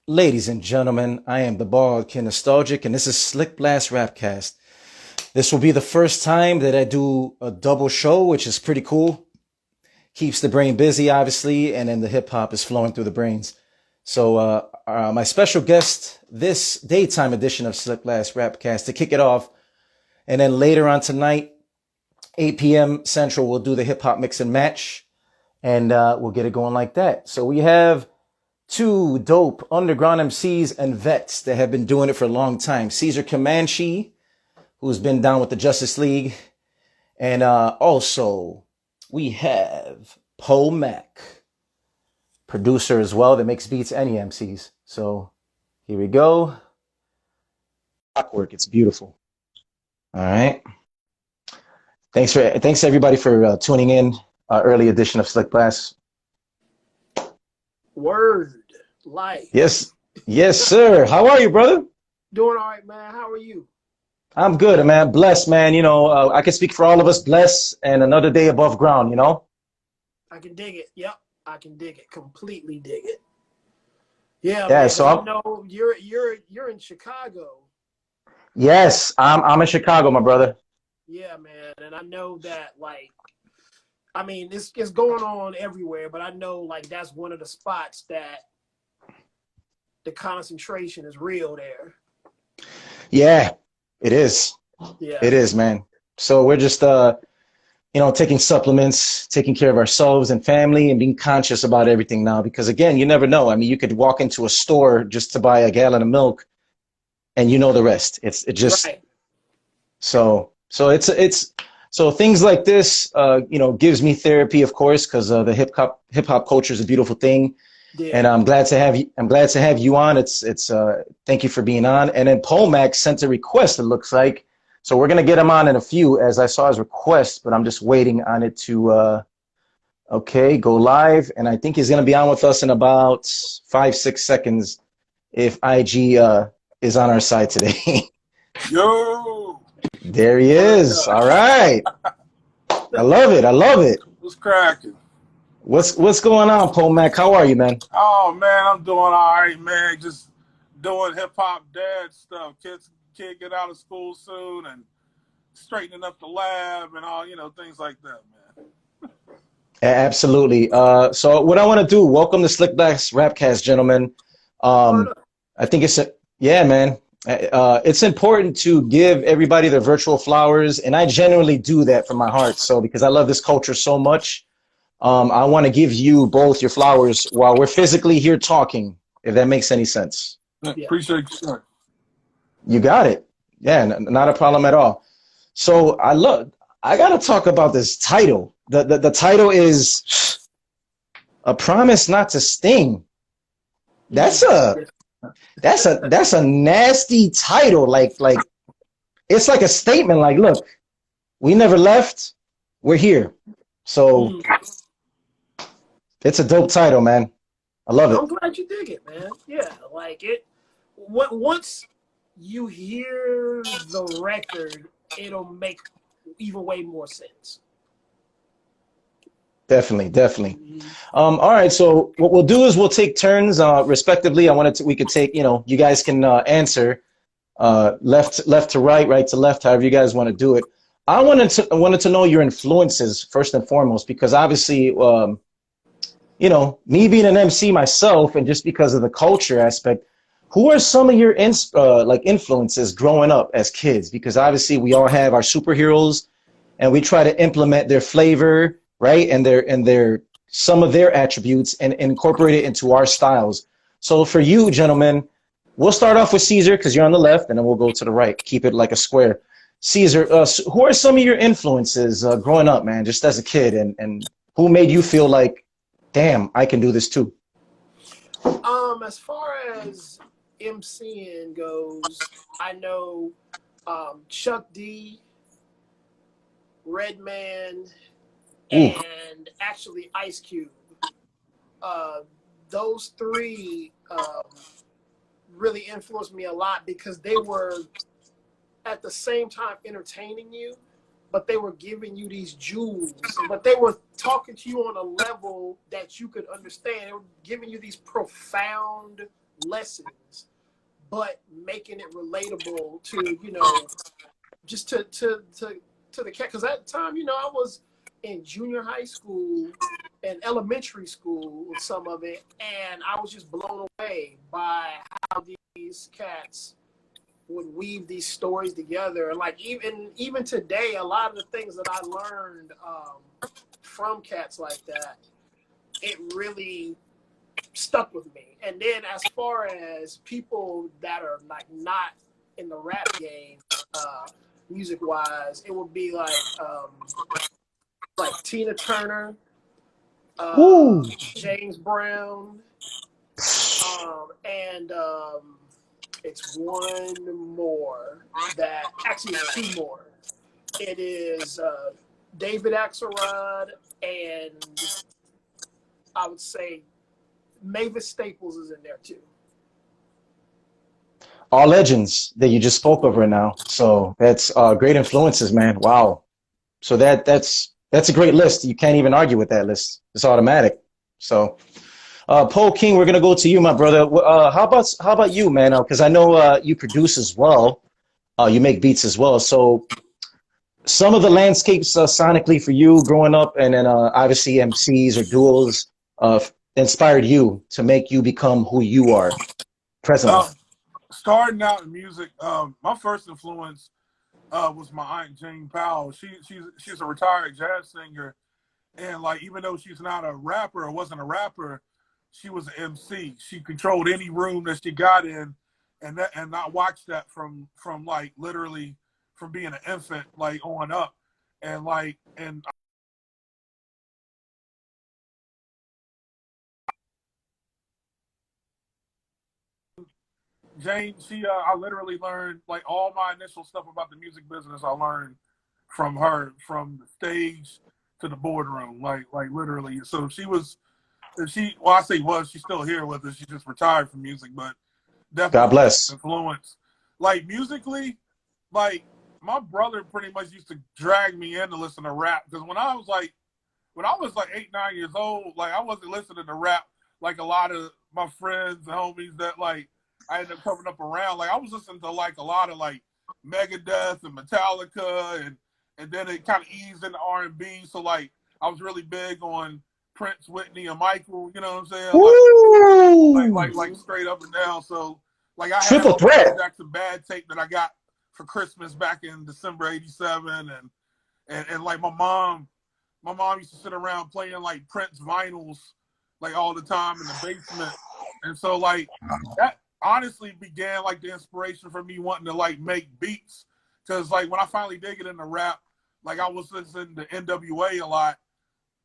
Ladies and gentlemen, I am the Bald Kid Nostalgic, and this is SlickBlast RapCast. This will be the first time that I do a double show, which is pretty cool. Keeps the brain busy, obviously, and then the hip hop is flowing through the brains. So, my special guest, this daytime edition of SlickBlast RapCast, to kick it off, and then later on tonight, 8 p.m. Central, we'll do the hip hop mix and match, and we'll get it going like that. So we have two dope underground MCs and vets that have been doing it for a long time. Cesar Comanche, who's been down with the Justice League. And also, we have Poe Mack, producer as well that makes beats any MCs. So here we go. Clockwork, it's beautiful. All right. Thanks everybody for tuning in. Early edition of Slick Blast. Word, life. Yes, sir. How are you, brother? Doing all right, man. How are you? I'm good, man. Blessed, man. You know, I can speak for all of us. Blessed and another day above ground. You know. I can dig it. Yep, I can dig it. Completely dig it. Yeah, yeah. Man, so I know you're in Chicago. Yes, I'm in Chicago, my brother. Yeah, man, and I know that I mean, it's going on everywhere, but I know that's one of the spots that the concentration is real there. Yeah, it is. Yeah, it is, man. So we're just, taking supplements, taking care of ourselves and family, and being conscious about everything now. Because again, you never know. I mean, you could walk into a store just to buy a gallon of milk, and you know the rest. It just right. So it's. So things like this, gives me therapy, of course, because the hip hop culture is a beautiful thing, Yeah. and I'm glad to have you. I'm glad to have you on. It's thank you for being on. And then Poe Mack sent a request. It looks like, so we're gonna get him on in a few, as I saw his request, but I'm just waiting on it to go live, and I think he's gonna be on with us in about 5-6 seconds if IG is on our side today. Yo. There he is. All right. I love it. What's cracking? What's going on, Poe Mack? How are you, man? Oh man, I'm doing all right, man. Just doing hip hop dad stuff. Kid get out of school soon, and straightening up the lab and all, things like that, man. Absolutely. So what I want to do, welcome to SlickBlast RapCast, gentlemen. I think man. It's important to give everybody their virtual flowers, and I genuinely do that from my heart. So because I love this culture so much, I want to give you both your flowers while we're physically here talking, if that makes any sense. Yeah. Appreciate you, sir. You got it. Yeah, not a problem at all. So I got to talk about this title. The title is A Promise Not to Sting. That's a nasty title. Like it's like a statement. Like, look, we never left. We're here. So it's a dope title, man. I love it. I'm glad you dig it, man. Yeah, once you hear the record, it'll make even way more sense. Definitely. All right. So what we'll do is we'll take turns, respectively. We could take, you guys can answer left to right, right to left, however you guys want to do it. I wanted to know your influences first and foremost, because obviously, me being an MC myself, and just because of the culture aspect, who are some of your influences growing up as kids? Because obviously we all have our superheroes, and we try to implement their flavor, right, and their some of their attributes and incorporate it into our styles. So for you, gentlemen, we'll start off with Cesar because you're on the left, and then we'll go to the right. Keep it like a square. Cesar, who are some of your influences growing up, man, just as a kid, and who made you feel like, damn, I can do this too? As far as MCing goes, I know Chuck D, Redman, and actually Ice Cube. Those three really influenced me a lot because they were at the same time entertaining you, but they were giving you these jewels, but they were talking to you on a level that you could understand. They were giving you these profound lessons, but making it relatable to, you know, just to the cat. Because at the time, you know, I was in junior high school and elementary school with some of it, and I was just blown away by how these cats would weave these stories together. Like even today, a lot of the things that I learned from cats like that, it really stuck with me. And then as far as people that are like not in the rap game, music wise, it would be like Tina Turner, James Brown, and it's one more that actually it's two more. It is David Axelrod and I would say Mavis Staples is in there too. All legends that you just spoke of right now. So that's great influences, man. Wow. So that's a great list. You can't even argue with that list. It's automatic. So, Poe King, we're gonna go to you, my brother. How about you, man? Because I know you produce as well. You make beats as well. So, some of the landscapes sonically for you growing up, and then obviously MCs or duos inspired you to make you become who you are presently. Starting out in music, my first influence was my aunt Jane Powell. She's a retired jazz singer, and like even though she's not a rapper or wasn't a rapper, she was an MC. She controlled any room that she got in, and I watched that from like literally from being an infant like on up, and Jane, I literally learned like all my initial stuff about the music business. I learned from her, from the stage to the boardroom, like literally. So well, I say was, she's still here with us. She just retired from music, but definitely God bless. influence. Like musically, like my brother pretty much used to drag me in to listen to rap because when I was like 8, 9 years old, like I wasn't listening to rap like a lot of my friends and homies that like I ended up coming up around. Like I was listening to like a lot of like Megadeth and Metallica, and then it kind of eased into R&B. So like I was really big on Prince, Whitney, and Michael. You know what I'm saying? Like straight up and down. So like I had Triple a threat. Michael Jackson bad tape that I got for Christmas back in December '87, and like my mom used to sit around playing like Prince vinyls like all the time in the basement, and so like that honestly began like the inspiration for me wanting to like make beats, because like when I finally did get into rap, like I was listening to NWA a lot,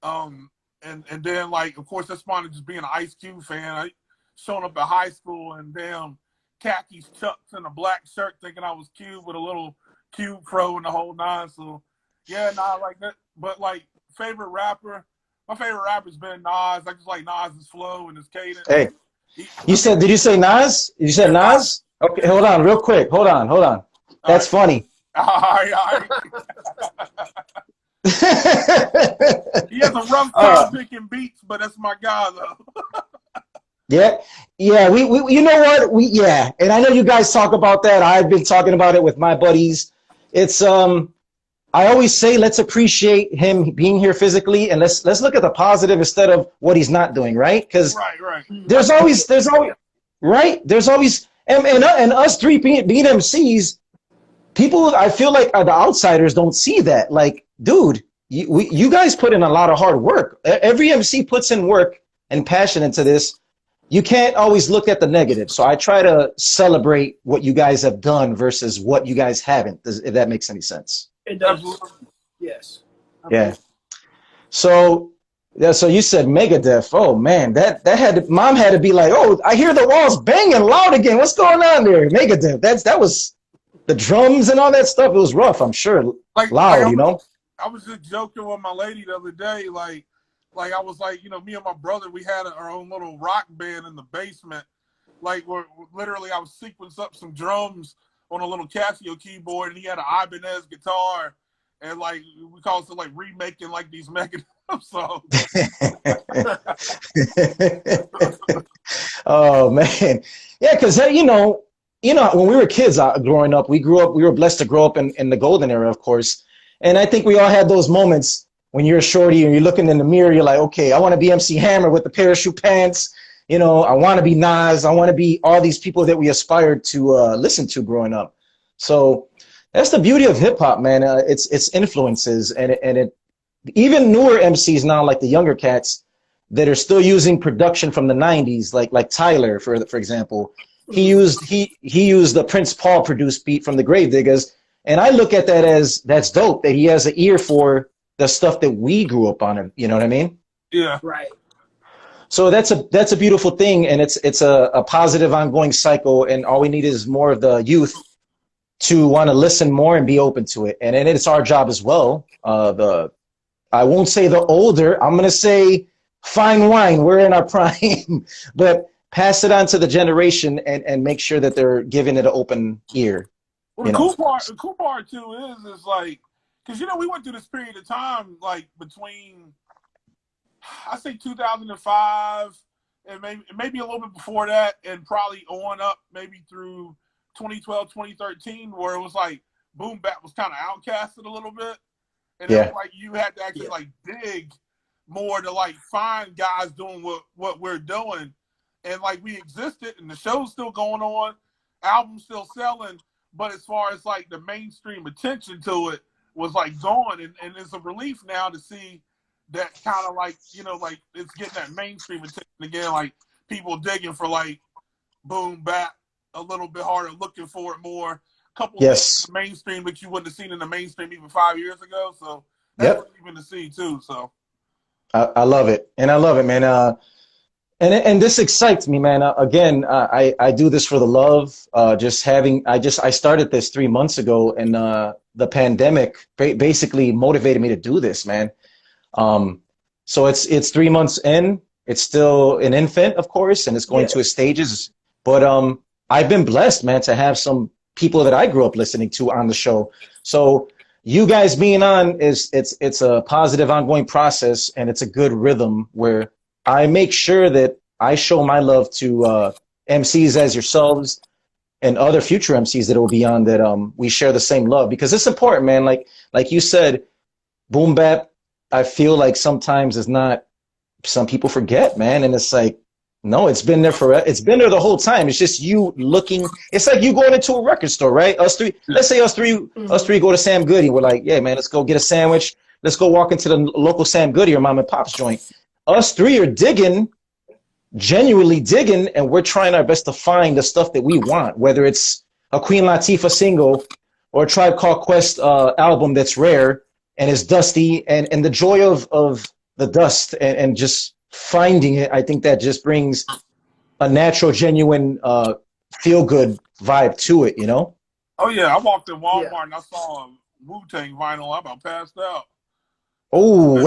and then like of course that spawned just being an Ice Cube fan. I showing up at high school and damn khakis, chucks, and a black shirt, thinking I was Cube with a little Cube Pro and the whole nine. So yeah, nah, like that. But like my favorite rapper's been Nas. I just like Nas's flow and his cadence. Hey. Did you say Nas? You said Nas? Okay, hold on, real quick. Hold on. That's funny. All right. He has a rough time picking beats, but that's my guy though. Yeah. We you know what? And I know you guys talk about that. I've been talking about it with my buddies. It's I always say let's appreciate him being here physically, and let's look at the positive instead of what he's not doing, right? Because there's always right. There's always and us three being MCs, people I feel like the outsiders don't see that. Like, dude, you guys put in a lot of hard work. Every MC puts in work and passion into this. You can't always look at the negative. So I try to celebrate what you guys have done versus what you guys haven't, if that makes any sense. It does. Yes. Yeah. So you said Megadeth. Oh man, mom had to be like, oh, I hear the walls banging loud again. What's going on there? Megadeth. That was the drums and all that stuff. It was rough, I'm sure. Loud, you know. I was just joking with my lady the other day, like I was like, you know, me and my brother, we had our own little rock band in the basement. Like where literally I was sequencing up some drums on a little Casio keyboard, and he had an Ibanez guitar, and like we call it like remaking like these mechanisms. So. Oh man, yeah, because when we were kids growing up, we were blessed to grow up in the golden era, of course, and I think we all had those moments when you're a shorty and you're looking in the mirror, you're like, okay, I want to be MC Hammer with the parachute pants. I want to be Nas. I want to be all these people that we aspired to listen to growing up. So that's the beauty of hip hop, man. It's influences, and it even newer MCs now, like the younger cats that are still using production from the 90s, like Tyler, for example. He used the Prince Paul produced beat from the Gravediggers, and I look at that as that's dope that he has an ear for the stuff that we grew up on. You know what I mean? Yeah. Right. So that's a beautiful thing, and it's a positive ongoing cycle, and all we need is more of the youth to want to listen more and be open to it. And it's our job as well. I won't say the older, I'm going to say fine wine, we're in our prime, but pass it on to the generation and make sure that they're giving it an open ear. Well, the cool part too is like, because we went through this period of time like between, I say 2005 and maybe a little bit before that, and probably on up maybe through 2012, 2013, where it was like boom bap was kind of outcasted a little bit. And it was like you had to actually like dig more to like find guys doing what we're doing. And like we existed and the show's still going on, albums still selling, but as far as like the mainstream attention to it was like gone. And it's a relief now to see that kind of like, like it's getting that mainstream attention again, like people digging for like boom bap a little bit harder, looking for it more. Couple things in the mainstream that you wouldn't have seen in the mainstream even 5 years ago. So that's even to see too. So I love it. And I love it, man. And this excites me, man. Again, I do this for the love. I started this 3 months ago, and the pandemic basically motivated me to do this, man. So it's 3 months in. It's still an infant, of course, and it's going through its stages. But I've been blessed, man, to have some people that I grew up listening to on the show. So you guys being on it's a positive ongoing process, and it's a good rhythm where I make sure that I show my love to MCs as yourselves and other future MCs that will be on, that we share the same love, because it's important, man. Like you said, boom bap, I feel like sometimes is not, some people forget, man, and it's like, no, it's been there forever. It's been there the whole time. It's just you looking. It's like you going into a record store, right? Let's say us three go to Sam Goody. We're like, yeah, man, let's go get a sandwich. Let's go walk into the local Sam Goody or mom and pop's joint. Us three are digging, genuinely digging, and we're trying our best to find the stuff that we want, whether it's a Queen Latifah single or a Tribe Called Quest album that's rare and is dusty, and the joy of the dust and just finding it. I think that just brings a natural, genuine, feel-good vibe to it, Oh, yeah. I walked in Walmart and I saw a Wu-Tang vinyl. I about passed out. Oh.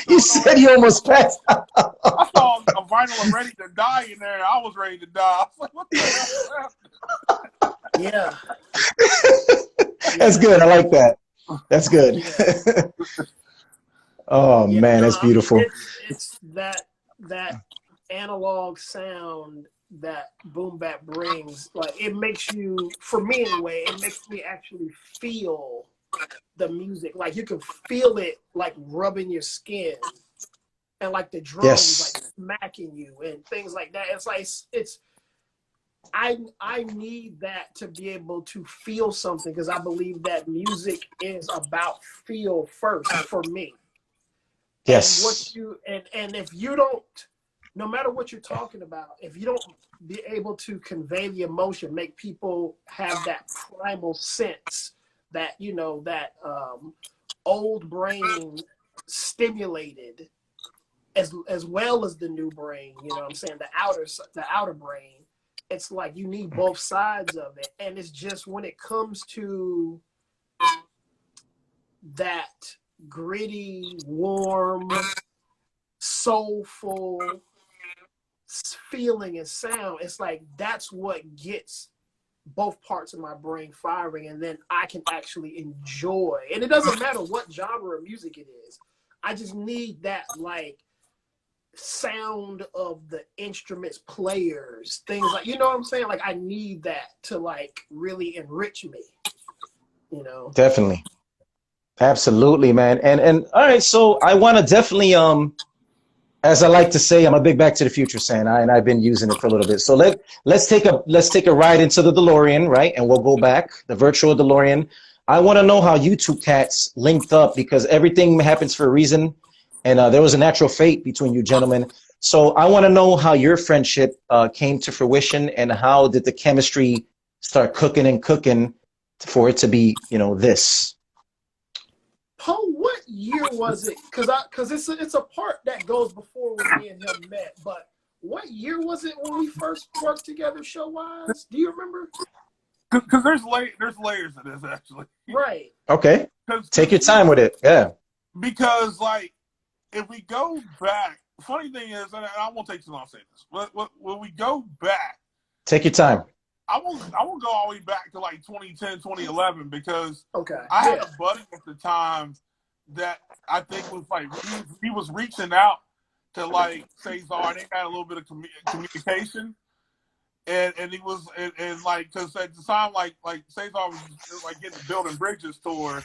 You said you almost passed out. I saw a vinyl of Ready to Die in there, and I was ready to die. I was like, what the hell is happening? Yeah. That's good. I like that. That's good. Yeah. Oh, man, that's beautiful. It's that analog sound that boom bap brings. Like, it makes you, for me anyway, it makes me actually feel the music. Like, you can feel it like rubbing your skin, and like the drums like smacking you and things like that. It's like I need that to be able to feel something, because I believe that music is about feel first for me. Yes. And if you don't, no matter what you're talking about, if you don't be able to convey the emotion, make people have that primal sense, that that old brain stimulated, as well as the new brain, what I'm saying, the outer brain. It's like you need both sides of it. And it's just when it comes to that gritty, warm, soulful feeling and sound, it's like that's what gets both parts of my brain firing, and then I can actually enjoy. And it doesn't matter what genre of music it is. I just need that like sound of the instruments, players, things like, you know what I'm saying? Like I need that to like really enrich me, you know? Definitely. Absolutely, man. And all right, so I want to definitely as I like to say, I'm a big Back to the Future fan, and I've been using it for a little bit. So let's take a ride into the DeLorean, right? And we'll go back, the virtual DeLorean. I want to know how you two cats linked up, because everything happens for a reason, and there was a natural fate between you gentlemen. So I want to know how your friendship came to fruition, and how did the chemistry start cooking and cooking for it to be, you know, this. Poe, what year was it? Because it's a part that goes before when me and him met. But what year was it when we first worked together show wise? Do you remember? Because there's layers of this actually. Right. Okay. Take your time with it. Yeah. Because like if we go back, funny thing is, and I won't take too long to say this, but when we go back, take your time. I won't go all the way back to like 2010, 2011, because okay. I had a buddy at the time that I think was like, he was reaching out to like Cesar, and they had a little bit of communication. And he was, and like, because at the time, like Cesar was like getting the Building Bridges tour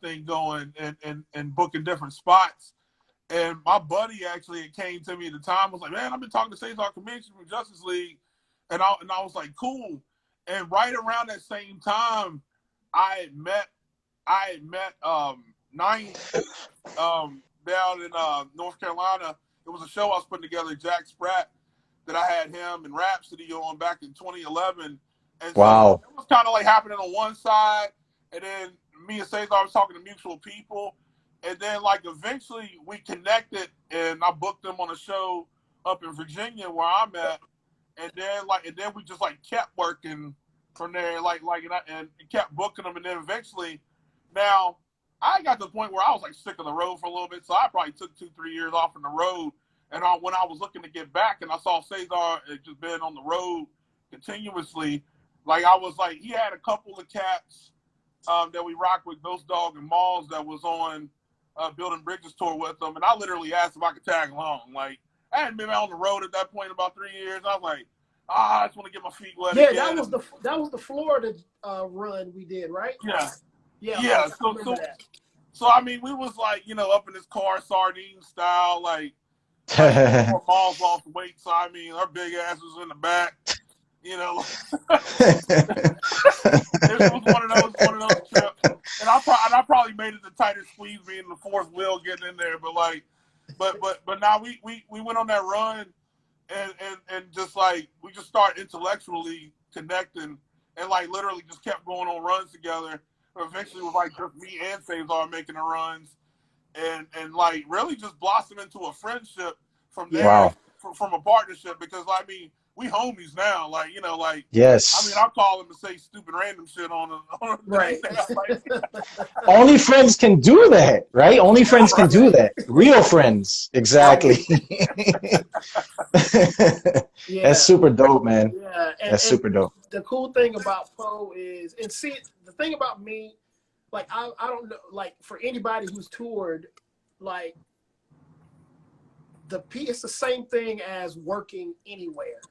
thing going and booking different spots. And my buddy actually came to me at the time, was like, man, I've been talking to Cesar Comanche from Justice League. And I was like, cool. And right around that same time, I had met Nine down in North Carolina. It was a show I was putting together, Jack Spratt, that I had him and Rhapsody on back in 2011. And wow. So it was kind of like happening on one side, and then me and Cesar was talking to mutual people. And then like eventually we connected, and I booked them on a show up in Virginia where I'm at. And then we just like kept working from there, and kept booking them, and then eventually, now I got to the point where I was like sick of the road for a little bit, so I probably took 2-3 years off from the road. And when I was looking to get back, and I saw Cesar had just been on the road continuously, like I was like, he had a couple of cats that we rocked with, Ghost Dog and Malls, that was on Building Bridges tour with them, and I literally asked if I could tag along, like. I hadn't been out on the road at that point in about 3 years. I was like, I just want to get my feet wet again. Yeah, that was the Florida run we did, right? Yeah. So I mean, we was like, you know, up in this car, sardine style, like Malls lost weight. So I mean, our big ass was in the back, you know. It was one of those trips, and I probably made it the tightest squeeze, being the fourth wheel getting in there, but like. But now we went on that run, and just like we just started intellectually connecting, and like literally just kept going on runs together. Eventually it was like just me and Cesar making the runs, and like really just blossomed into a friendship from there. Wow. From a partnership, because I mean we homies now, like, you know, like, yes. I mean, I'll call him and say stupid random shit on a right. Like, only friends can do that, right? Only friends can do that. Real friends, exactly. Yeah. That's super dope, man. Yeah, that's super dope. The cool thing about Poe is, and see, the thing about me, like I don't know, like for anybody who's toured, like. It's the same thing as working anywhere.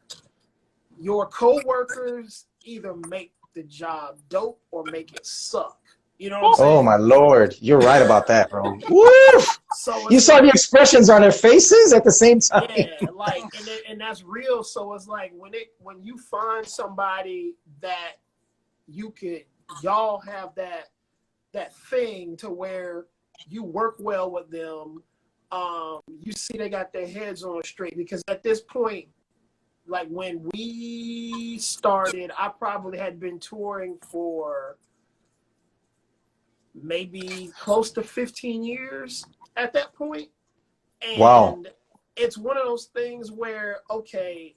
Your coworkers either make the job dope or make it suck. You know what I'm saying? Oh my Lord, you're right about that, bro. Woo! So you saw the expressions on their faces at the same time. Yeah, like, and that's real. So it's like when you find somebody that y'all have that thing to where you work well with them. You see they got their heads on straight, because at this point, like when we started, I probably had been touring for maybe close to 15 years at that point. And wow. It's one of those things where, okay,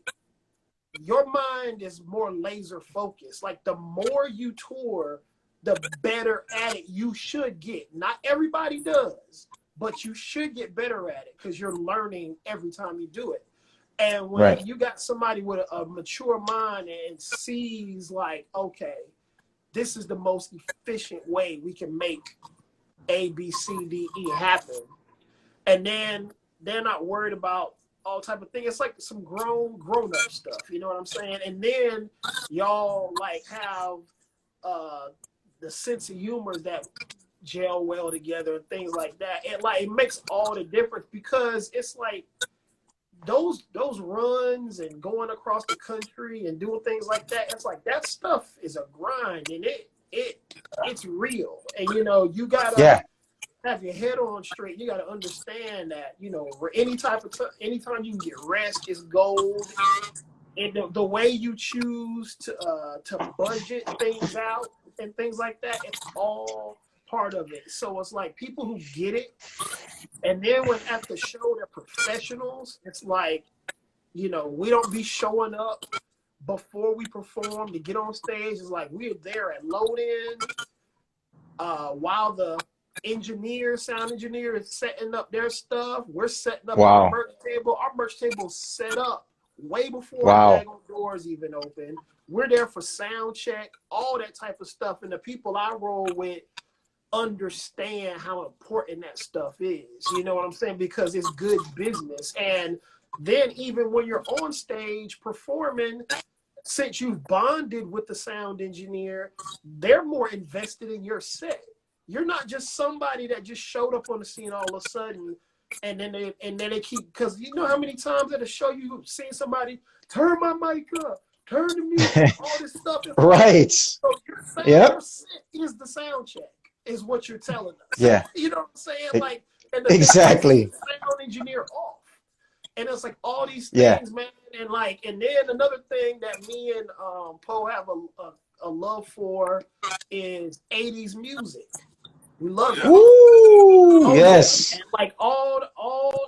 your mind is more laser focused. Like the more you tour, the better at it you should get. Not everybody does, but you should get better at it because you're learning every time you do it. And when Right. you got somebody with a mature mind and sees like, okay, this is the most efficient way we can make A, B, C, D, E happen. And then they're not worried about all type of thing. It's like some grown up stuff. You know what I'm saying? And then y'all like have the sense of humor that gel well together and things like that. And like it makes all the difference because it's like those runs and going across the country and doing things like that. It's like that stuff is a grind and it's real. And you know, you gotta Yeah. have your head on straight. You gotta understand that, you know, anytime you can get rest is gold. And the way you choose to budget things out and things like that, it's all part of it. So it's like people who get it, and then when at the show they're professionals, it's like, you know, we don't be showing up before we perform to get on stage. It's like we're there at load in while the sound engineer is setting up their stuff. We're setting up our Wow. merch table. Our merch table's set up way before the Wow. daggone doors even open. We're there for sound check, all that type of stuff. And the people I roll with understand how important that stuff is. You know what I'm saying? Because it's good business. And then even when you're on stage performing, since you've bonded with the sound engineer, they're more invested in your set. You're not just somebody that just showed up on the scene all of a sudden and then they keep, because you know how many times at a show you've seen somebody turn my mic up, turn the music, all this stuff. Is Right. so your Yep. set is the sound check, is what you're telling us. Yeah. You know what I'm saying? E- Like, and Exactly. the sound engineer off. And it's like all these Yeah. things, man. And like, and then another thing that me and Poe have a love for is 80s music. We love it. Woo! Oh, Yes. yeah. And like all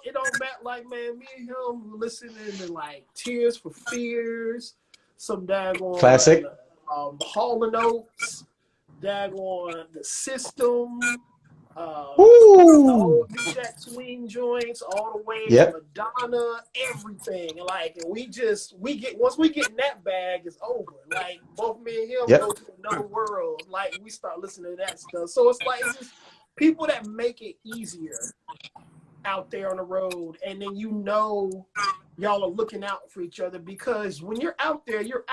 it don't matter. Like, man, me and him listening to like Tears for Fears, some daggone Classic. Hall and Oates, daggone The System, the Woo! old New Jack Swing joints, all the way Yep. to Madonna, everything. And like, and we get once we get in that bag, it's over. Like both me and him Yep. go to another world. Like we start listening to that stuff. So it's like it's just people that make it easier out there on the road, and then you know y'all are looking out for each other, because when you're out there, you're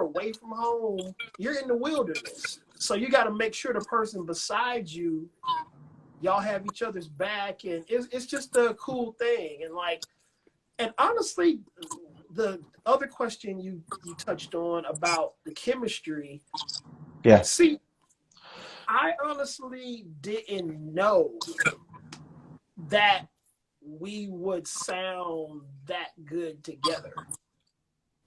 away from home, you're in the wilderness, so you got to make sure the person beside you, y'all have each other's back, and it's just a cool thing. And like, and honestly, the other question you touched on about the chemistry, Yeah. see, I honestly didn't know that we would sound that good together.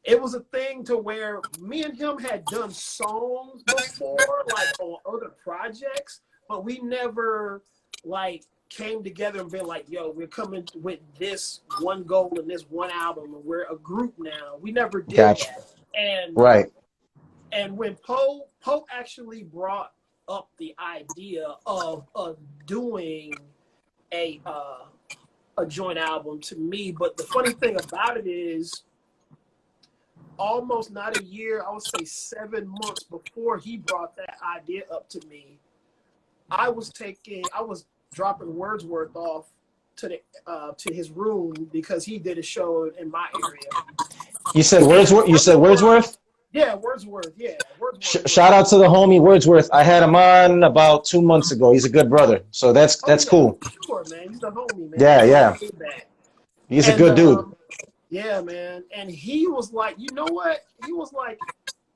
It was a thing to where me and him had done songs before, like on other projects, but we never like came together and been like, yo, we're coming with this one goal and this one album and we're a group now. We never did Gotcha. that. And Right. and when Poe actually brought up the idea of doing a joint album to me, but the funny thing about it is, almost not a year, I would say 7 months before he brought that idea up to me, I was dropping Wordsworth off to his room because he did a show in my area. You said Wordsworth? You said Wordsworth? Yeah, Wordsworth. Yeah, Wordsworth. Shout out to the homie Wordsworth. I had him on about 2 months ago. He's a good brother, so that's cool. Sure, man. He's the homie, man. Yeah. He's a good dude. Yeah, man. And he was like, you know what? He was like,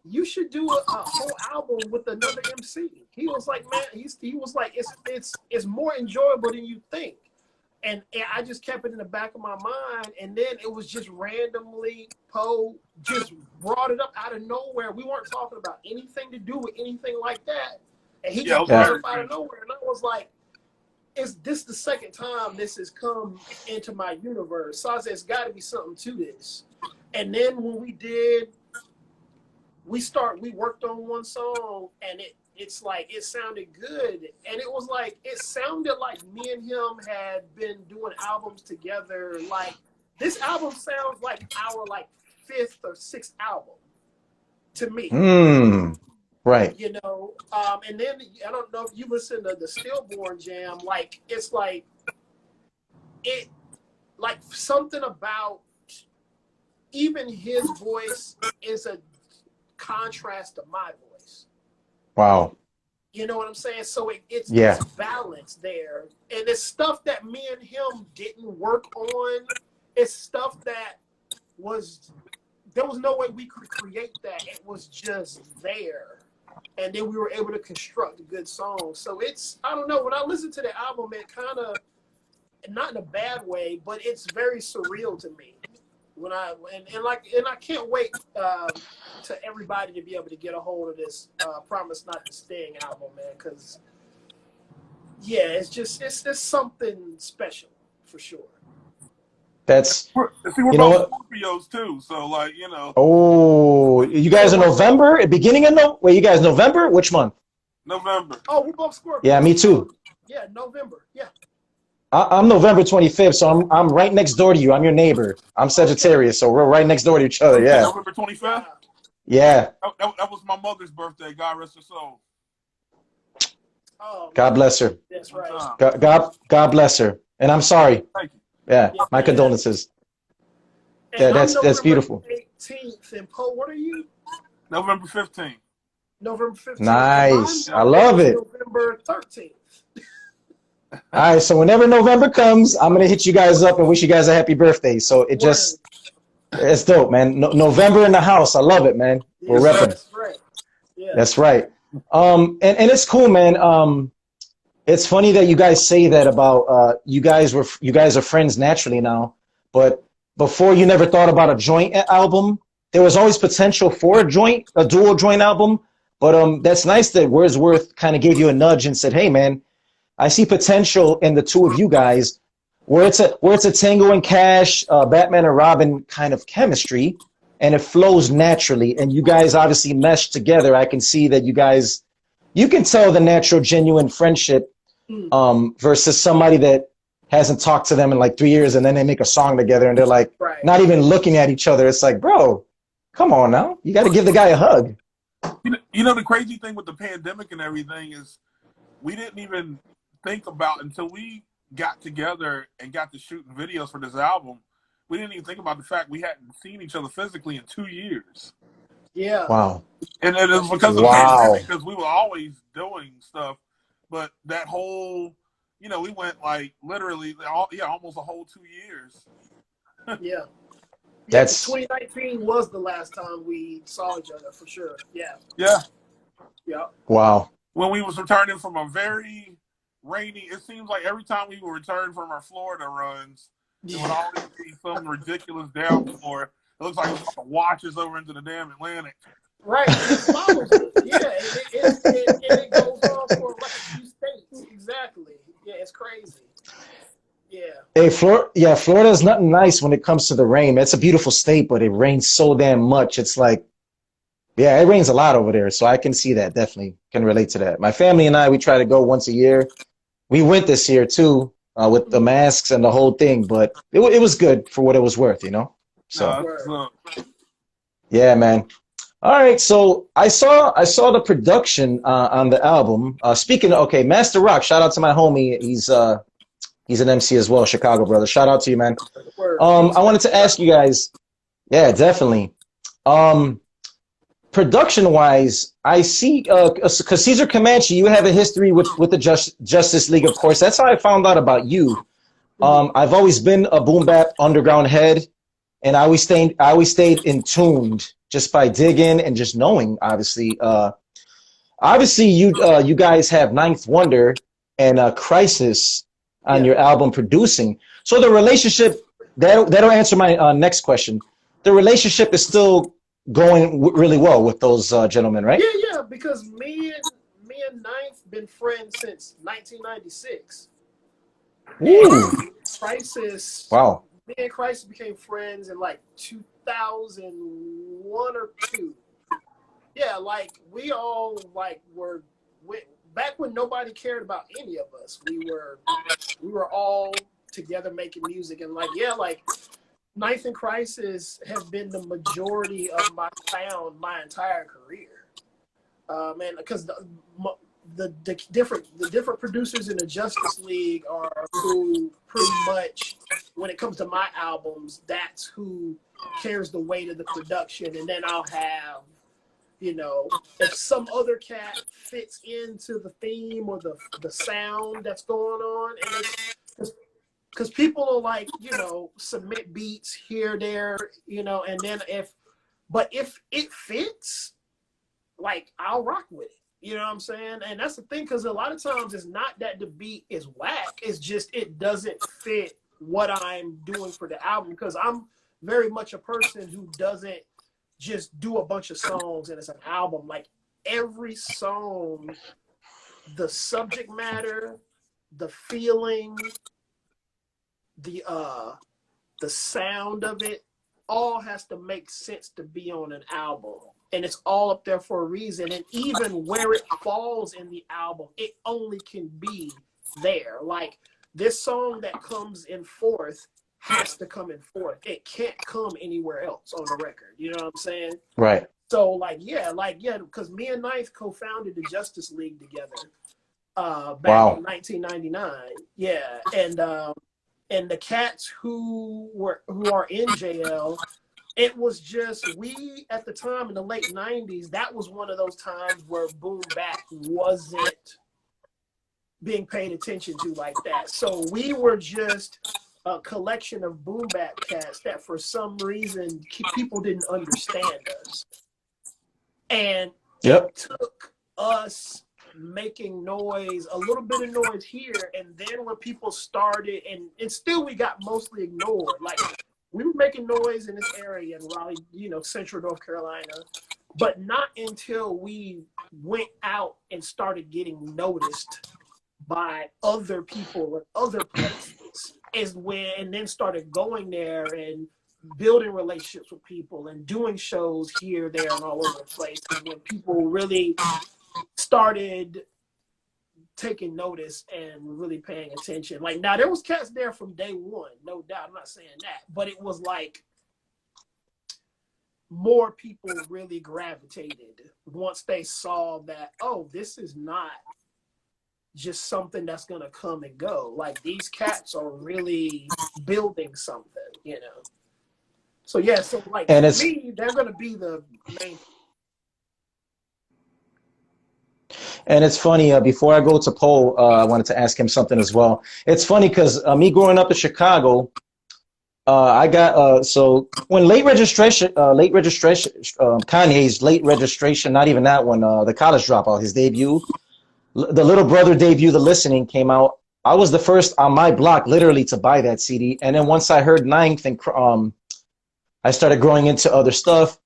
you should do a whole album with another MC. He was like, man, he was like, it's more enjoyable than you think. And I just kept it in the back of my mind. And then it was just randomly, Poe just brought it up out of nowhere. We weren't talking about anything to do with anything like that. And he just brought it up out of nowhere. And I was like, is this the second time this has come into my universe? So I said, it's got to be something to this. And then when we worked on one song, and it's like, it sounded good. And it was like, it sounded like me and him had been doing albums together, like this album sounds like our like 5th or 6th album to me. Right. You know, and then I don't know if you listen to the Stillborn Jam, like it's like it, like something about even his voice is a contrast to my voice. Wow. You know what I'm saying? So it's balance there, and it's stuff that me and him didn't work on. It's stuff that there was no way we could create that. It was just there. And then we were able to construct a good song. So it's, I don't know, when I listen to the album, it kind of, not in a bad way, but it's very surreal to me. And I can't wait to everybody to be able to get a hold of this Promise Not to Sting album, man, because, yeah, it's something special, for sure. That's, we're you know both what? Scorpios too, so like, you know. Oh, you guys are November? Beginning of you guys November? Which month? November. Oh, we're both Scorpios. Yeah, me too. Yeah, November. Yeah. I'm November 25th, so I'm right next door to you. I'm your neighbor. I'm Sagittarius, so we're right next door to each other. Yeah. November 25th? Yeah. That was my mother's birthday. God rest her soul. Oh, God bless her. that's right. God bless her. And I'm sorry. Thank you. Yeah, my condolences. And Yeah, that's beautiful. 18th, and Poe, what are you? November 15th. November 15th. Nice. I love it. November 13th. All right, so whenever November comes, I'm gonna hit you guys up and wish you guys a happy birthday. So it's dope, man. November in the house. I love it, man. We're repping. That's right. Yeah. That's right. And it's cool, man. It's funny that you guys say that about you guys are friends naturally now, but before you never thought about a joint album. There was always potential for a dual joint album, but that's nice that Wordsworth kind of gave you a nudge and said, "Hey, man, I see potential in the two of you guys, where it's a Tango and Cash, Batman and Robin kind of chemistry, and it flows naturally. And you guys obviously mesh together. I can see that you can tell the natural, genuine friendship versus somebody that hasn't talked to them in like 3 years, and then they make a song together and they're like not even looking at each other. It's like, bro, come on now, you got to give the guy a hug." You know, the crazy thing with the pandemic and everything is we didn't even think about until we got together and got to shooting videos for this album. We didn't even think about the fact we hadn't seen each other physically in 2 years. Yeah. Wow. And it was because of the pandemic, because we were always doing stuff. But that whole, you know, we went like literally, almost a whole 2 years. Yeah. That's 2019 was the last time we saw each other for sure. Yeah. Yeah. Yeah. Wow. When we was returning from a very rainy, it seems like every time we would return from our Florida runs, it would always be some ridiculous downpour. It looks like it's about to wash us over into the damn Atlantic. Right. It follows us. Yeah. It goes on for like a few states. Exactly. Yeah, it's crazy. Yeah. Hey, Florida is nothing nice when it comes to the rain. It's a beautiful state, but it rains so damn much. It's like, yeah, it rains a lot over there. So I can see that. Definitely can relate to that. My family and I, we try to go once a year. We went this year too, with the masks and the whole thing, but it was good for what it was worth, you know? So, yeah, man. All right. So I saw the production on the album. Speaking of, okay, Master Rock, shout out to my homie. He's an MC as well, Chicago brother. Shout out to you, man. I wanted to ask you guys, yeah, definitely. Production-wise, I see, because Cesar Comanche, you have a history with the Justice League, of course. That's how I found out about you. I've always been a boom bap underground head, and I always stayed in tuned just by digging and just knowing. Obviously, you guys have Ninth Wonder and Khrysis on your album producing. So the relationship that'll answer my next question. The relationship is still going really well with those gentlemen, right? Yeah, because me and Ninth been friends since 1996. Ooh. Khrysis. Wow. Me and Khrysis became friends in like 2001 or 2. Yeah, like we all like were back when nobody cared about any of us. We were all together making music, and like Ninth and Khrysis have been the majority of my sound my entire career. And because the different producers in the Justice League are who pretty much, when it comes to my albums, that's who carries the weight of the production. And then I'll have, you know, if some other cat fits into the theme or the sound that's going on, and it's because people are like, you know, submit beats here, there, you know, and then if it fits, like, I'll rock with it. You know what I'm saying? And that's the thing, because a lot of times it's not that the beat is whack. It's just it doesn't fit what I'm doing for the album, because I'm very much a person who doesn't just do a bunch of songs and it's an album. Like, every song, the subject matter, the feeling, the sound of it, all has to make sense to be on an album. And it's all up there for a reason. And even where it falls in the album, it only can be there. Like, this song that comes in fourth has to come in fourth. It can't come anywhere else on the record. You know what I'm saying? Right. So, yeah, because me and Ninth co-founded the Justice League together back in 1999. Yeah, and the cats who are in JL, it was just, we at the time in the late 90s, that was one of those times where boom bap wasn't being paid attention to like that. So we were just a collection of boom bap cats that for some reason people didn't understand us. And it took us making noise, a little bit of noise here, and then when people started, and still we got mostly ignored. Like, we were making noise in this area in Raleigh, you know, central North Carolina, but not until we went out and started getting noticed by other people in other places and then started going there and building relationships with people and doing shows here, there, and all over the place. And when people really started taking notice and really paying attention. Like, now there was cats there from day one, no doubt. I'm not saying that, but it was like more people really gravitated once they saw that, oh, this is not just something that's gonna come and go. Like, these cats are really building something, you know. So yeah, so like, and for me, they're gonna be the main. And it's funny, before I go to Poe, I wanted to ask him something as well. It's funny because me growing up in Chicago, I got, so when Kanye's late registration, not even that one, the College Dropout, his debut, the Little Brother debut, The Listening came out. I was the first on my block literally to buy that CD. And then once I heard Ninth and I started growing into other stuff,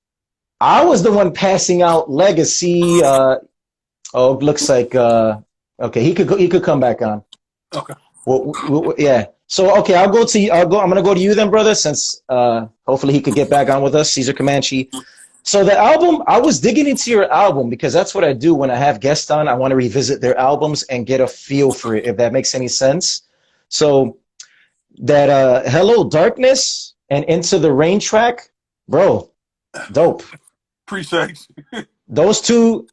I was the one passing out Legacy, oh, it looks like okay. He could come back on. Okay. Well, yeah. So okay, I'm gonna go to you then, brother. Since hopefully he could get back on with us, Cesar Comanche. So the album, I was digging into your album because that's what I do when I have guests on. I want to revisit their albums and get a feel for it, if that makes any sense. So that Hello Darkness and Into the Rain track, bro, dope. Appreciate you. Those two.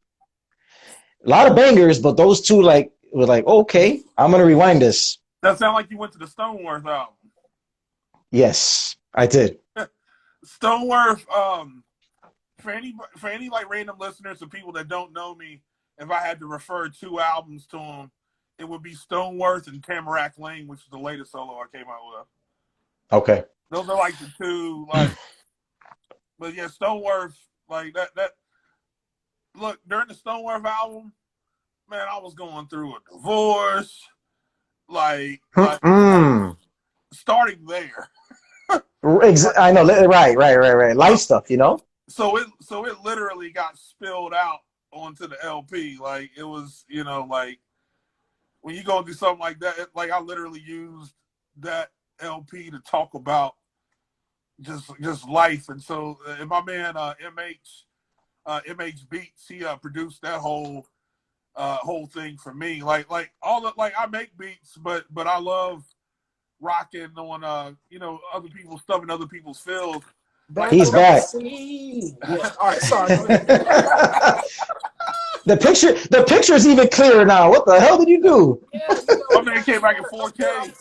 A lot of bangers, but those two were like, okay, I'm gonna rewind this. That sound like you went to the Stoneworth album. Yes, I did. Stoneworth, for any like random listeners or people that don't know me, if I had to refer two albums to them, it would be Stoneworth and Tamarack Lane, which is the latest solo I came out with. Okay. Those are like the two, like, but yeah, Stoneworth, like that. Look, during the Stoneworth album, man, I was going through a divorce, like starting there. I know, right. Life stuff, you know. So it literally got spilled out onto the LP. Like, it was, you know, like when you go do something like that, like I literally used that LP to talk about just life. And so, my man MH Beats, he produced that whole thing for me. Like all the, like, I make beats, but I love rocking on other people's stuff and other people's fields. He's back. Yeah. All right, sorry. Go ahead. The picture is even clearer now. What the hell did you do? Yeah, my man came back in 4K.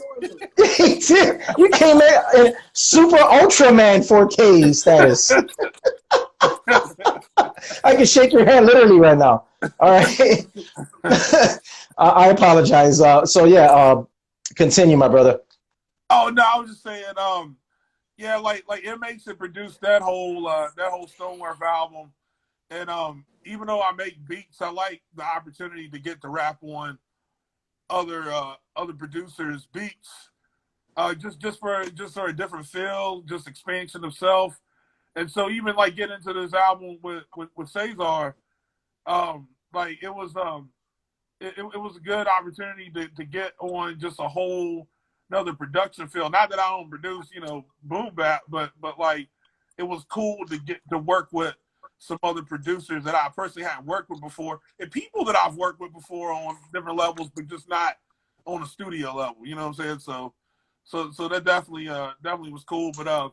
You came in super Ultraman 4K status. I can shake your hand literally right now. All right. I apologize. Continue, my brother. Oh no, I was just saying, yeah, like MH had produced that whole Stoneworth album, and even though I make beats, I like the opportunity to get to rap on other producers' beats, just for a different feel, just expansion of self, and so even like getting into this album with Cesar, like it was a good opportunity to get on just a whole another production feel. Not that I don't produce, boom bap, but like it was cool to get to work with some other producers that I personally hadn't worked with before, and people that I've worked with before on different levels, but just not on a studio level. You know what I'm saying? So that definitely was cool. But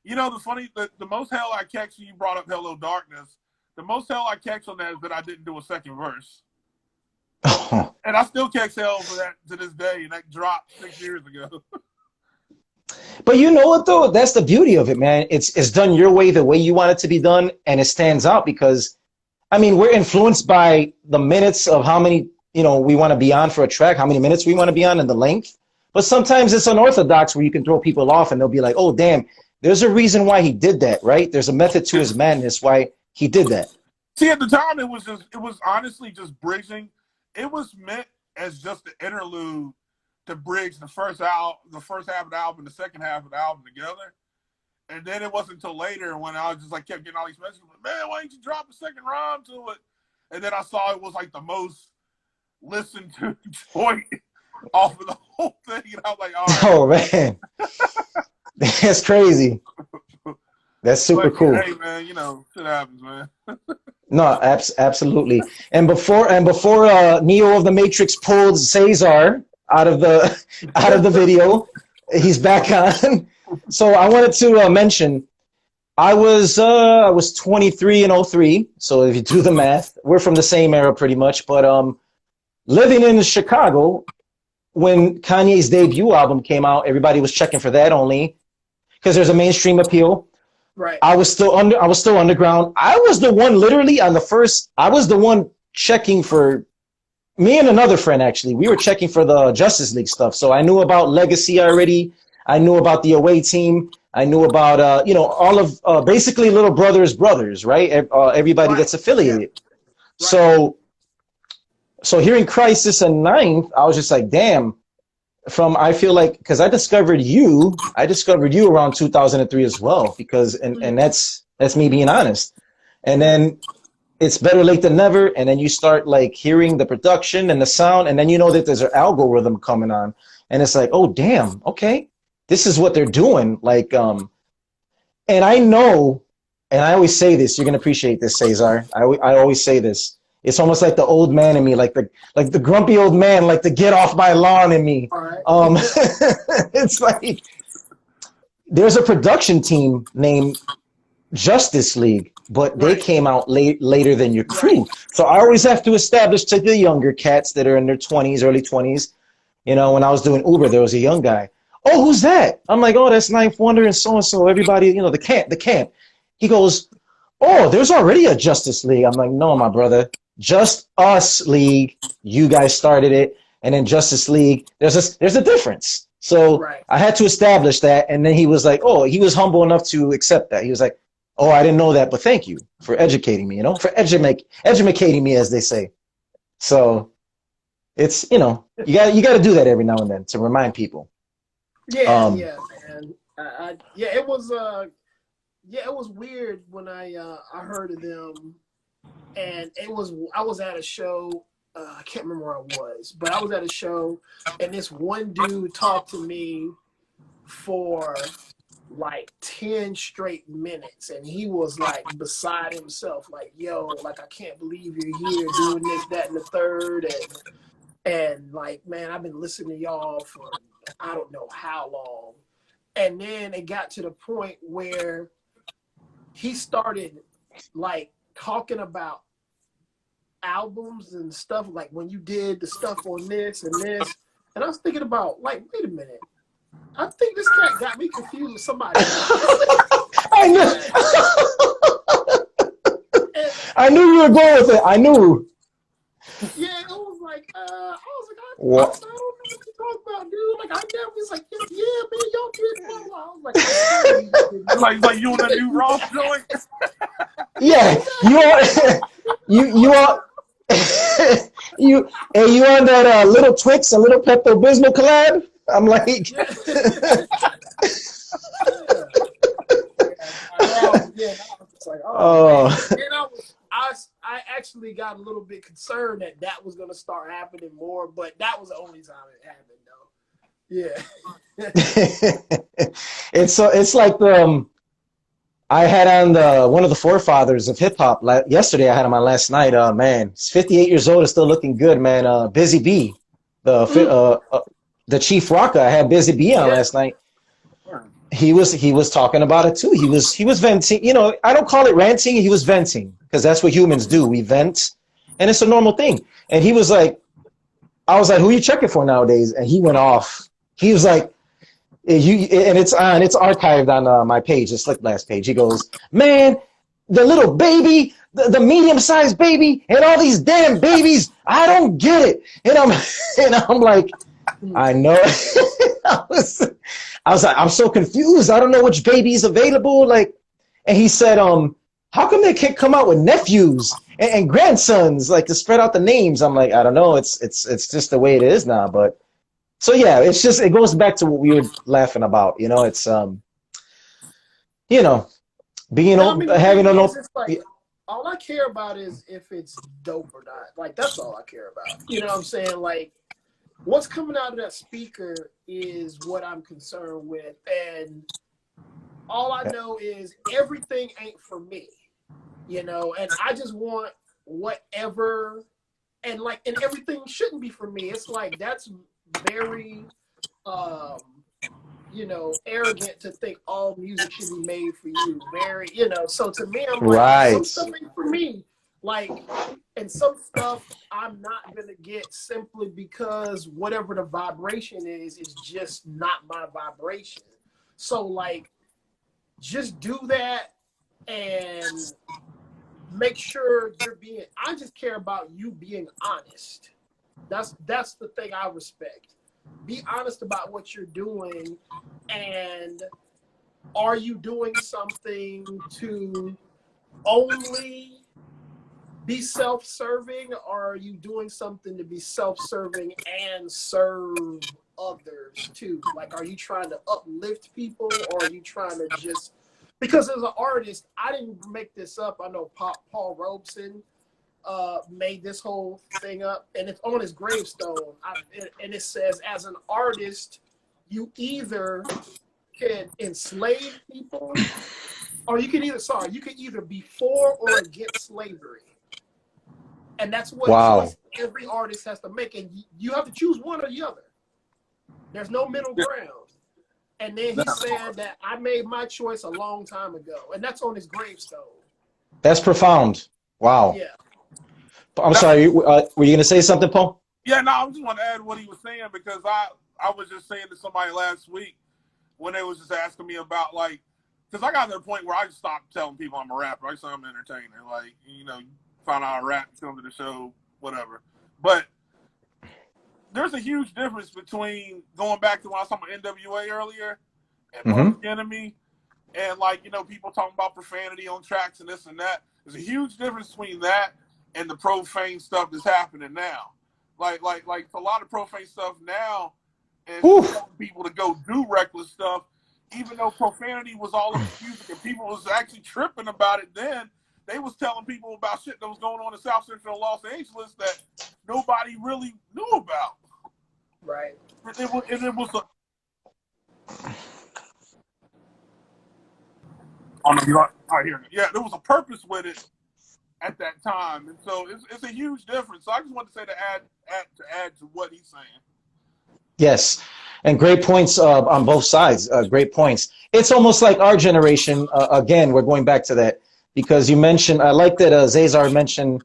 the most hell I catch, you brought up Hello Darkness. The most hell I catch on that is that I didn't do a second verse. And I still catch hell for that to this day, and that dropped 6 years ago. But you know what, though? That's the beauty of it, man. It's done your way, the way you want it to be done, and it stands out because, I mean, we're influenced by the minutes of how many, we want to be on for a track, how many minutes we want to be on, and the length. But sometimes it's unorthodox where you can throw people off, and they'll be like, oh, damn, there's a reason why he did that, right? There's a method to his madness why he did that. See, at the time, it was honestly just bridging. It was meant as just an interlude to bridge the first half of the album and the second half of the album together. And then it wasn't until later when I was just like kept getting all these messages, man, why didn't you drop a second rhyme to it? And then I saw it was like the most listened to joint off of the whole thing, and I was like, all right. Oh man, that's crazy. That's super cool. Hey man, shit happens, man. No, absolutely. And before Neo of the Matrix pulled Cesar out of the video, he's back on. So I wanted to mention, I was 23 in 03. So if you do the math, we're from the same era pretty much. But living in Chicago, when Kanye's debut album came out, everybody was checking for that only because there's a mainstream appeal. Right. I was still underground. I was the one literally on the first. I was the one checking for. Me and another friend actually. We were checking for the Justice League stuff. So I knew about Legacy already. I knew about the Away Team. I knew about all of basically Little Brothers, right? Everybody that's affiliated. Yeah. So hearing Khrysis and Ninth, I was just like, damn. I feel like because I discovered you around 2003 as well, because and that's me being honest. And then it's better late than never, and then you start like hearing the production and the sound, and then you know that there's an algorithm coming on, and it's like, oh damn, okay, this is what they're doing. Like and I know, and I always say this, you're gonna appreciate this, Cesar. I always say this. It's almost like the old man in me, like the grumpy old man, like the get off my lawn in me. All right. It's like there's a production team named Justice League, but they came out later than your crew. So I always have to establish to the younger cats that are in their 20s, early 20s. When I was doing Uber, there was a young guy. Oh, who's that? I'm like, oh, that's Ninth Wonder and so. Everybody, the camp. He goes, oh, there's already a Justice League. I'm like, no, my brother. Just Us League, you guys started it, and then Justice League, there's a difference. So I had to establish that, and then he was like, oh, he was humble enough to accept that. He was like, oh, I didn't know that, but thank you for educating me, for educating me, as they say. So it's, you got to do that every now and then to remind people. Yeah, man. It was weird when I heard of them. And I was at a show, I can't remember where I was, but I was at a show, and this one dude talked to me for like 10 straight minutes, and he was like beside himself, like, yo, like, I can't believe you're here doing this, that, and the third, and like, man, I've been listening to y'all for I don't know how long. And then it got to the point where he started like talking about albums and stuff, like when you did the stuff on this and this. And I was thinking about, like, wait a minute. I think this cat got me confused with somebody else. I knew. I knew you were going with it. I knew. Yeah, it was like, I don't What? know what you're talking about, dude. Like, I never was like, yeah, man, y'all did blah, blah. I was like, like you in the new Ross joint. Yeah, you are you on that Little Twix and Little Pepto Bismol collab? I'm like, yeah. Yeah. I was just like, oh. Man. And I actually got a little bit concerned that was going to start happening more, but that was the only time it happened, though. Yeah. it's like I had on one of the forefathers of hip hop yesterday. I had him on last night. Man, he's 58 years old and still looking good, man. Busy B, the Chief Rocker. I had Busy B on last night. He was talking about it too. He was venting. You know, I don't call it ranting. He was venting because that's what humans do. We vent, and it's a normal thing. And he was like, I was like, who are you checking for nowadays? And he went off. He was like, it's archived on my page, the SlickBlast page. He goes, man, the little baby, the medium-sized baby, and all these damn babies, I don't get it. And I'm like, I know. I was like, I'm so confused. I don't know which baby is available. Like, and he said, how come they can't come out with nephews and grandsons, like to spread out the names? I'm like, I don't know. It's just the way it is now. But so yeah, it goes back to what we were laughing about. You know, it's you know, being old, having an old. Like, all I care about is if it's dope or not. Like, that's all I care about. You know what I'm saying? Like, what's coming out of that speaker is what I'm concerned with. And all I know is everything ain't for me, you know, and I just want whatever, and everything shouldn't be for me. It's like, that's very, you know, arrogant to think all music should be made for you. Very, you know, so to me, I'm like, right. Some stuff ain't for me. Like, and some stuff I'm not going to get simply because whatever the vibration is just not my vibration. So, like, just do that and make sure I just care about you being honest. That's the thing I respect. Be honest about what you're doing, and are you doing something to only be self-serving, or are you doing something to be self-serving and serve others too? Like, are you trying to uplift people, or are you trying to just, because as an artist, I didn't make this up. I know Paul Robeson made this whole thing up, and it's on his gravestone. And it says, as an artist, you either can enslave people, or you can either be for or against slavery. And that's what choice every artist has to make. And you have to choose one or the other. There's no middle ground. And then he said that I made my choice a long time ago. And that's on his gravestone. That's profound. Wow. Yeah. I'm sorry. Were you going to say something, Paul? Yeah, no, I just want to add what he was saying, because I was just saying to somebody last week when they was just asking me about, like, because I got to the point where I just stopped telling people I'm a rapper. I just say I'm an entertainer. Like, you know, find out I rap, come to the show, whatever. But there's a huge difference between going back to when I was talking about NWA earlier and Public Enemy, and, like, you know, people talking about profanity on tracks and this and that. There's a huge difference between that and the profane stuff that's happening now. Like a lot of profane stuff now, and telling people to go do reckless stuff, even though profanity was all in the music and people was actually tripping about it then. They was telling people about shit that was going on in South Central Los Angeles that nobody really knew about. Right. It was there was a purpose with it at that time, and so it's a huge difference. So I just wanted to say to add to what he's saying. Yes, And great points on both sides. Great points. It's almost like our generation. Again, we're going back to that because you mentioned. I like that Cesar mentioned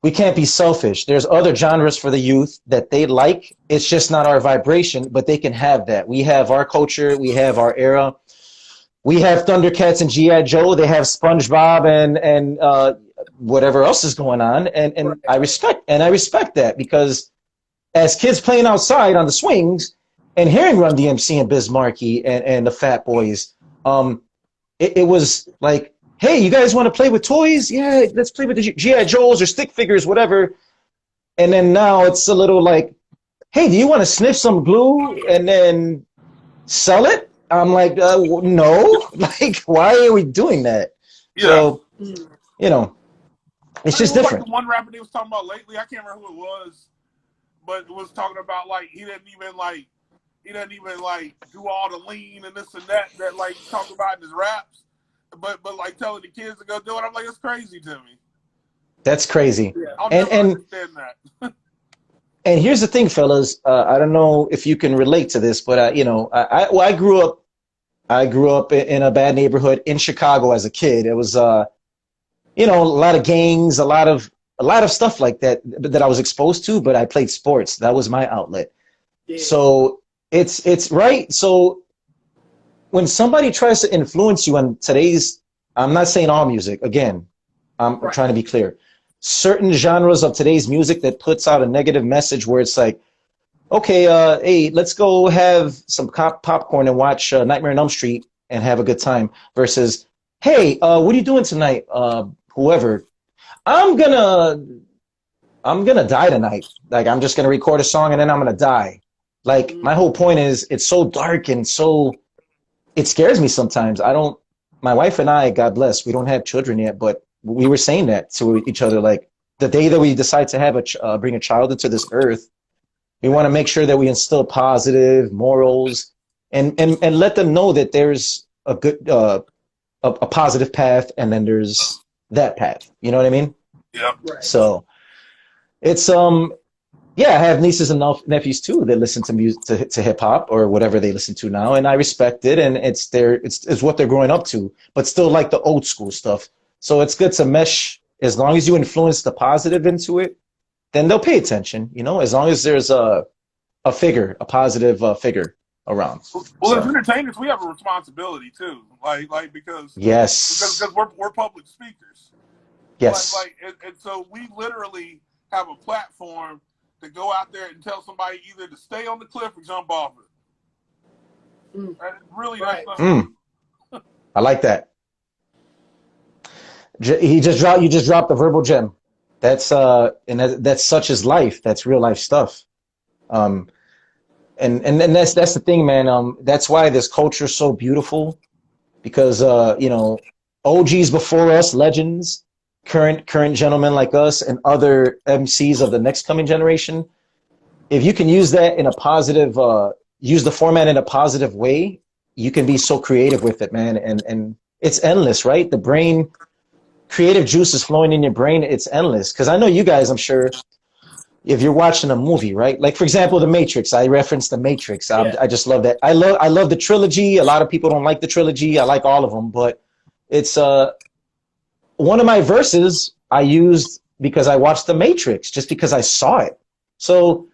we can't be selfish. There's other genres for the youth that they like. It's just not our vibration, but they can have that. We have our culture. We have our era. We have Thundercats and G.I. Joe. They have SpongeBob and whatever else is going on. And I respect that because as kids playing outside on the swings and hearing Run DMC and Biz Markie and the Fat Boys, it was like, hey, you guys want to play with toys? Yeah, let's play with the G.I. Joes or stick figures, whatever. And then now it's a little like, hey, do you want to sniff some glue and then sell it? I'm like, no. Like, why are we doing that? Yeah. So, you know, it's just different. Like the one rapper they was talking about lately, I can't remember who it was, but it was talking about like he doesn't even do all the lean and this and that like he talked about in his raps. But like telling the kids to go do it, I'm like, it's crazy to me. That's crazy. Yeah. I'll never understand that. And here's the thing, fellas. I don't know if you can relate to this, but I grew up in a bad neighborhood in Chicago as a kid. It was a lot of gangs, a lot of stuff like that I was exposed to. But I played sports. That was my outlet. Yeah. So it's right. So when somebody tries to influence you on today's, I'm not saying all music, again, I'm trying to be clear. Certain genres of today's music that puts out a negative message where it's like, okay, hey, let's go have some popcorn and watch Nightmare on Elm Street and have a good time versus, hey, what are you doing tonight? Whoever, I'm gonna die tonight. Like, I'm just gonna record a song and then I'm gonna die. Like, my whole point is it's so dark and so, it scares me sometimes. My wife and I, God bless, we don't have children yet, but we were saying that to each other. Like, the day that we decide to have bring a child into this earth, we want to make sure that we instill positive morals and let them know that there's a good, a positive path. And then there's that path. You know what I mean? Yeah. Right. So it's, yeah, I have nieces and nephews too that listen to music, to hip hop or whatever they listen to now, and I respect it, and it's what they're growing up to, but still like the old school stuff. So it's good to mesh. As long as you influence the positive into it, then they'll pay attention. You know, as long as there's a positive figure around. Well, as entertainers, we have a responsibility too, like because yes, because we're public speakers. Yes, and so we literally have a platform to go out there and tell somebody either to stay on the cliff or jump off it. Really, right. I like that. You just dropped a verbal gem. That's that's such as life. That's real life stuff. And that's the thing, man. That's why this culture is so beautiful, because OGs before us, legends, current gentlemen like us, and other MCs of the next coming generation. If you can use that in a positive, use the format in a positive way, you can be so creative with it, man. And it's endless, right? The brain, creative juice is flowing in your brain. It's endless. Because I know you guys, I'm sure, if you're watching a movie, right? Like, for example, The Matrix. I referenced The Matrix. I just love that. I love the trilogy. A lot of people don't like the trilogy. I like all of them. But it's one of my verses I used because I watched The Matrix, just because I saw it. So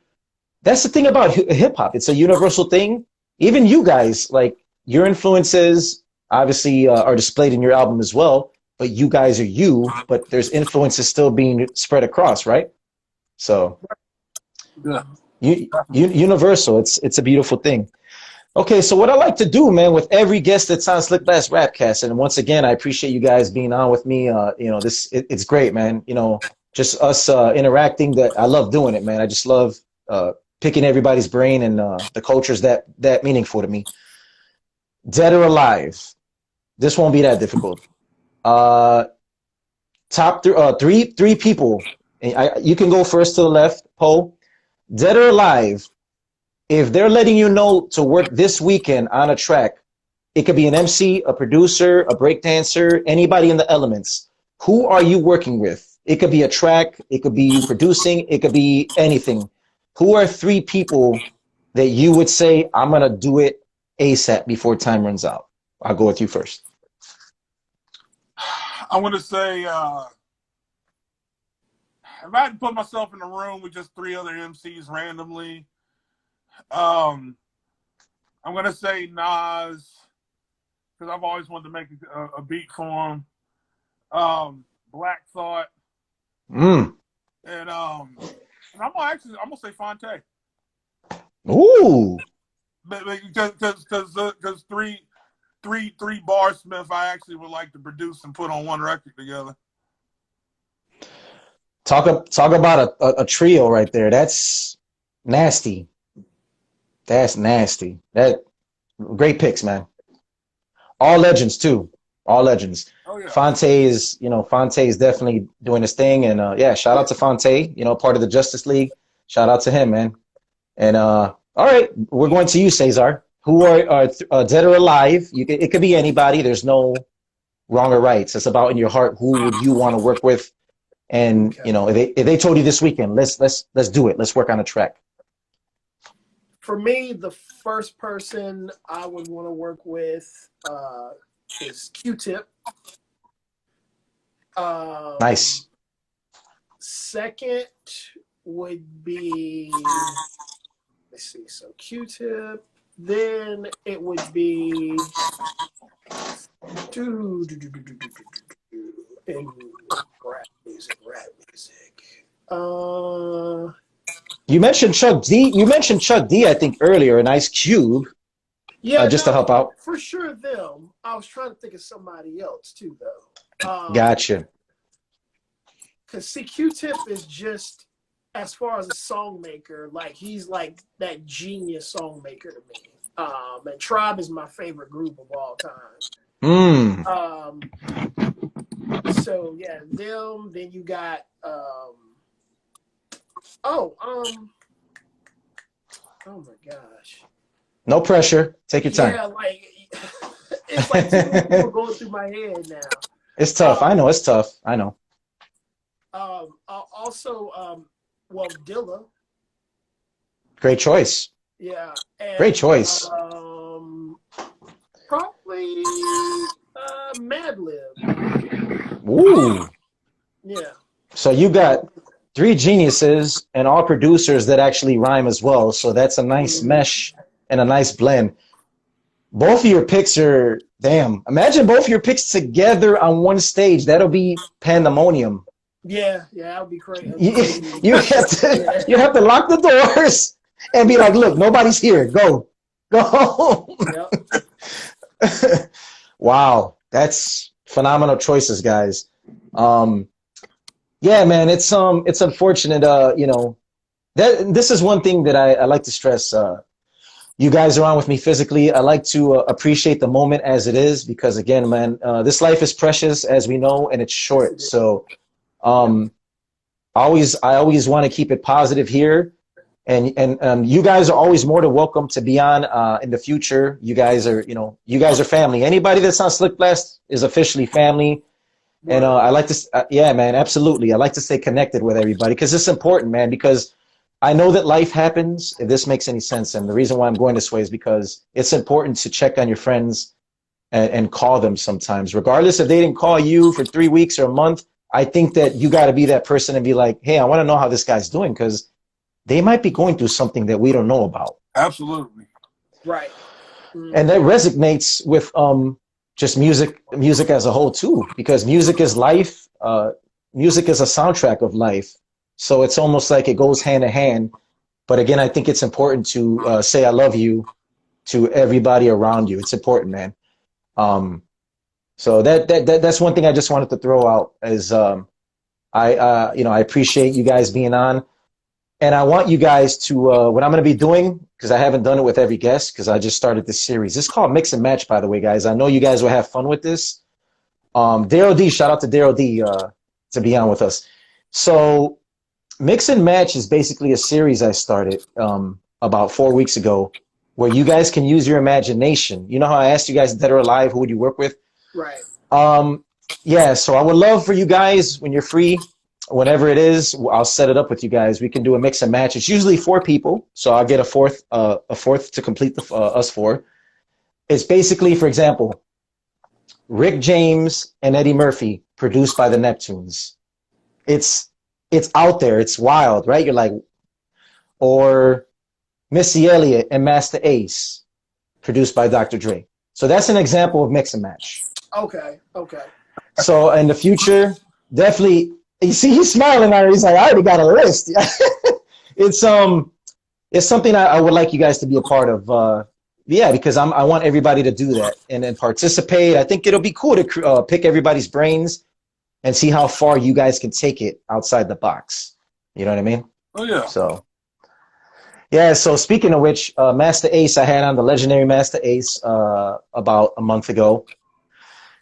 that's the thing about hip-hop. It's a universal thing. Even you guys, like, your influences obviously are displayed in your album as well, but you guys are you, but there's influences still being spread across, right? So universal. It's a beautiful thing. Okay, so what I like to do, man, with every guest that's on SlickBlast RapCast, and once again, I appreciate you guys being on with me. It's great, man. Just us interacting. That I love doing it, man. I just love picking everybody's brain, and the culture's that meaningful to me. Dead or alive, this won't be that difficult. Top three people. You can go first to the left, Poe. Dead or alive. If they're letting you know to work this weekend on a track, it could be an MC, a producer, a breakdancer, anybody in the elements. Who are you working with? It could be a track. It could be you producing. It could be anything. Who are three people that you would say, I'm going to do it ASAP before time runs out? I'll go with you first. I want to say, if I had to put myself in a room with just 3 other MCs randomly, I'm going to say Nas, because I've always wanted to make a beat for him. Black Thought. And I'm gonna say Fonte. Ooh. Because three Barsmith I actually would like to produce and put on one record together. Talk about a trio right there. That's nasty. That's nasty. That great picks, man. All legends too. All legends. Oh, yeah. Fonte is definitely doing his thing, and yeah, shout out to Fonte, part of the Justice League. Shout out to him, man. And all right, we're going to you, Cesar. Who are dead or alive? It could be anybody. There's no wrong or rights. It's about in your heart. Who would you want to work with? And if they told you this weekend, let's do it. Let's work on a track. For me, the first person I would want to work with is Q-Tip. Nice. Second would be, let's see, so Q-Tip. Then it would be and rap music. You mentioned Chuck D. I think earlier, and Ice Cube. Yeah, just to help out. For sure, them. I was trying to think of somebody else too, though. Gotcha. Because see, Q-Tip is just, as far as a song maker, like he's like that genius song maker to me. And Tribe is my favorite group of all time. So yeah, them. Then you got oh my gosh. No pressure. Take your time. Yeah, like it's like too many people going through my head now. It's tough. I know it's tough. I know. Also, well, Dilla. Great choice. Yeah. And, great choice. Probably Madlib. Ooh. Yeah. So you got 3 geniuses and all producers that actually rhyme as well. So that's a nice mesh and a nice blend. Both of your picks are, damn. Imagine both of your picks together on one stage. That'll be pandemonium. Yeah, that would be crazy. You have to lock the doors and be like, look, nobody's here. Go. Yep. Wow, that's phenomenal choices, guys. Yeah, man, it's unfortunate. That this is one thing that I like to stress. You guys are on with me physically. I like to appreciate the moment as it is, because again, man, this life is precious, as we know, and it's short. So, I always want to keep it positive here. And you guys are always more than welcome to be on in the future. You guys are family. Anybody that's on SlickBlast is officially family. And I like to, yeah, man, absolutely. I like to stay connected with everybody because it's important, man, because I know that life happens, if this makes any sense. And the reason why I'm going this way is because it's important to check on your friends and call them sometimes, regardless if they didn't call you for 3 weeks or a month. I think that you got to be that person and be like, hey, I want to know how this guy's doing, because they might be going through something that we don't know about. Absolutely. Right. And that resonates with just music as a whole too, because music is life. Music is a soundtrack of life. So it's almost like it goes hand in hand. But again, I think it's important to say I love you to everybody around you. It's important, man. So that's one thing I just wanted to throw out is I appreciate you guys being on. And I want you guys to, what I'm going to be doing, because I haven't done it with every guest, because I just started this series. It's called Mix and Match, by the way, guys. I know you guys will have fun with this. Daryl D, shout out to Daryl D to be on with us. So Mix and Match is basically a series I started about 4 weeks ago, where you guys can use your imagination. You know how I asked you guys dead or alive, who would you work with? Right. Yeah, so I would love for you guys, when you're free, whenever it is, I'll set it up with you guys. We can do a mix and match. It's usually 4 people, so I'll get a fourth to complete the us 4. It's basically, for example, Rick James and Eddie Murphy, produced by the Neptunes. It's out there. It's wild, right? You're like, or Missy Elliott and Master Ace, produced by Dr. Dre. So that's an example of mix and match. Okay. So in the future, definitely. You see, he's smiling already. He's like, I already got a list. It's something I would like you guys to be a part of. Yeah, because I want everybody to do that and participate. I think it'll be cool to pick everybody's brains and see how far you guys can take it outside the box. You know what I mean? Oh yeah. So yeah. So speaking of which, Master Ace, I had on the legendary Master Ace about a month ago,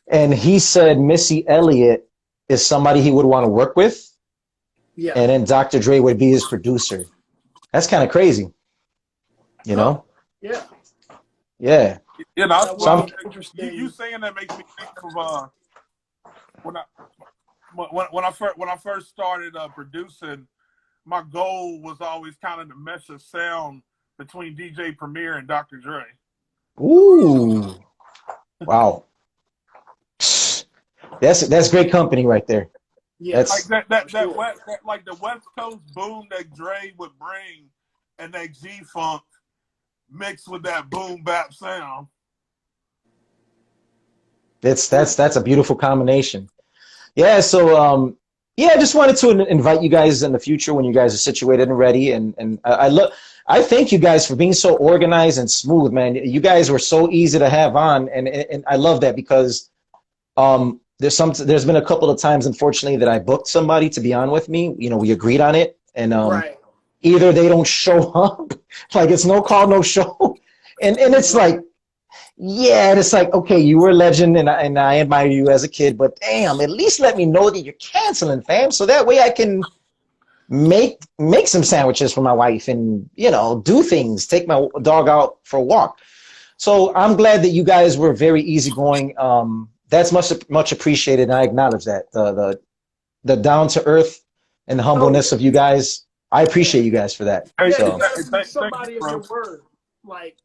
and he said Missy Elliott is somebody he would want to work with. Yeah. And then Dr. Dre would be his producer. That's kind of crazy. You know? Yeah. Yeah. You know, so you saying that makes me think of when I first started producing, my goal was always kind of to mesh a sound between DJ Premier and Dr. Dre. Ooh. Wow. That's great company right there. Yeah, that's, like like the West Coast boom that Dre would bring, and that G-Funk mixed with that boom bap sound. That's a beautiful combination. Yeah. So yeah, I just wanted to invite you guys in the future when you guys are situated and ready. And I thank you guys for being so organized and smooth, man. You guys were so easy to have on, and I love that because there's been a couple of times, unfortunately, that I booked somebody to be on with me. You know, we agreed on it, and right. Either they don't show up, like it's no call, no show, and it's like, yeah, and it's like, okay, you were a legend, and I admire you as a kid, but damn, at least let me know that you're canceling, fam, so that way I can make some sandwiches for my wife and, you know, do things, take my dog out for a walk. So I'm glad that you guys were very easygoing. That's much appreciated, and I acknowledge that. The down to earth and the humbleness of you guys. I appreciate you guys for that. Yeah, so. you gotta be somebody of your word. Like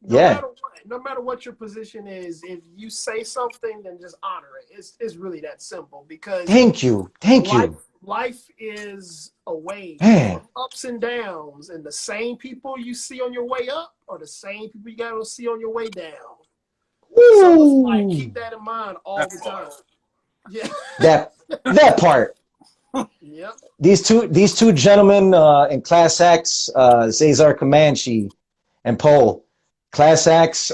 no matter what your position is, if you say something, then just honor it. It's really that simple. Because thank you. Life is a wave of ups and downs, and the same people you see on your way up are the same people you gotta see on your way down. Ooh. So it's like, keep that in mind all the time. Yeah. That part. Yep. These two gentlemen in class acts, Cesar Comanche and Poe, class acts.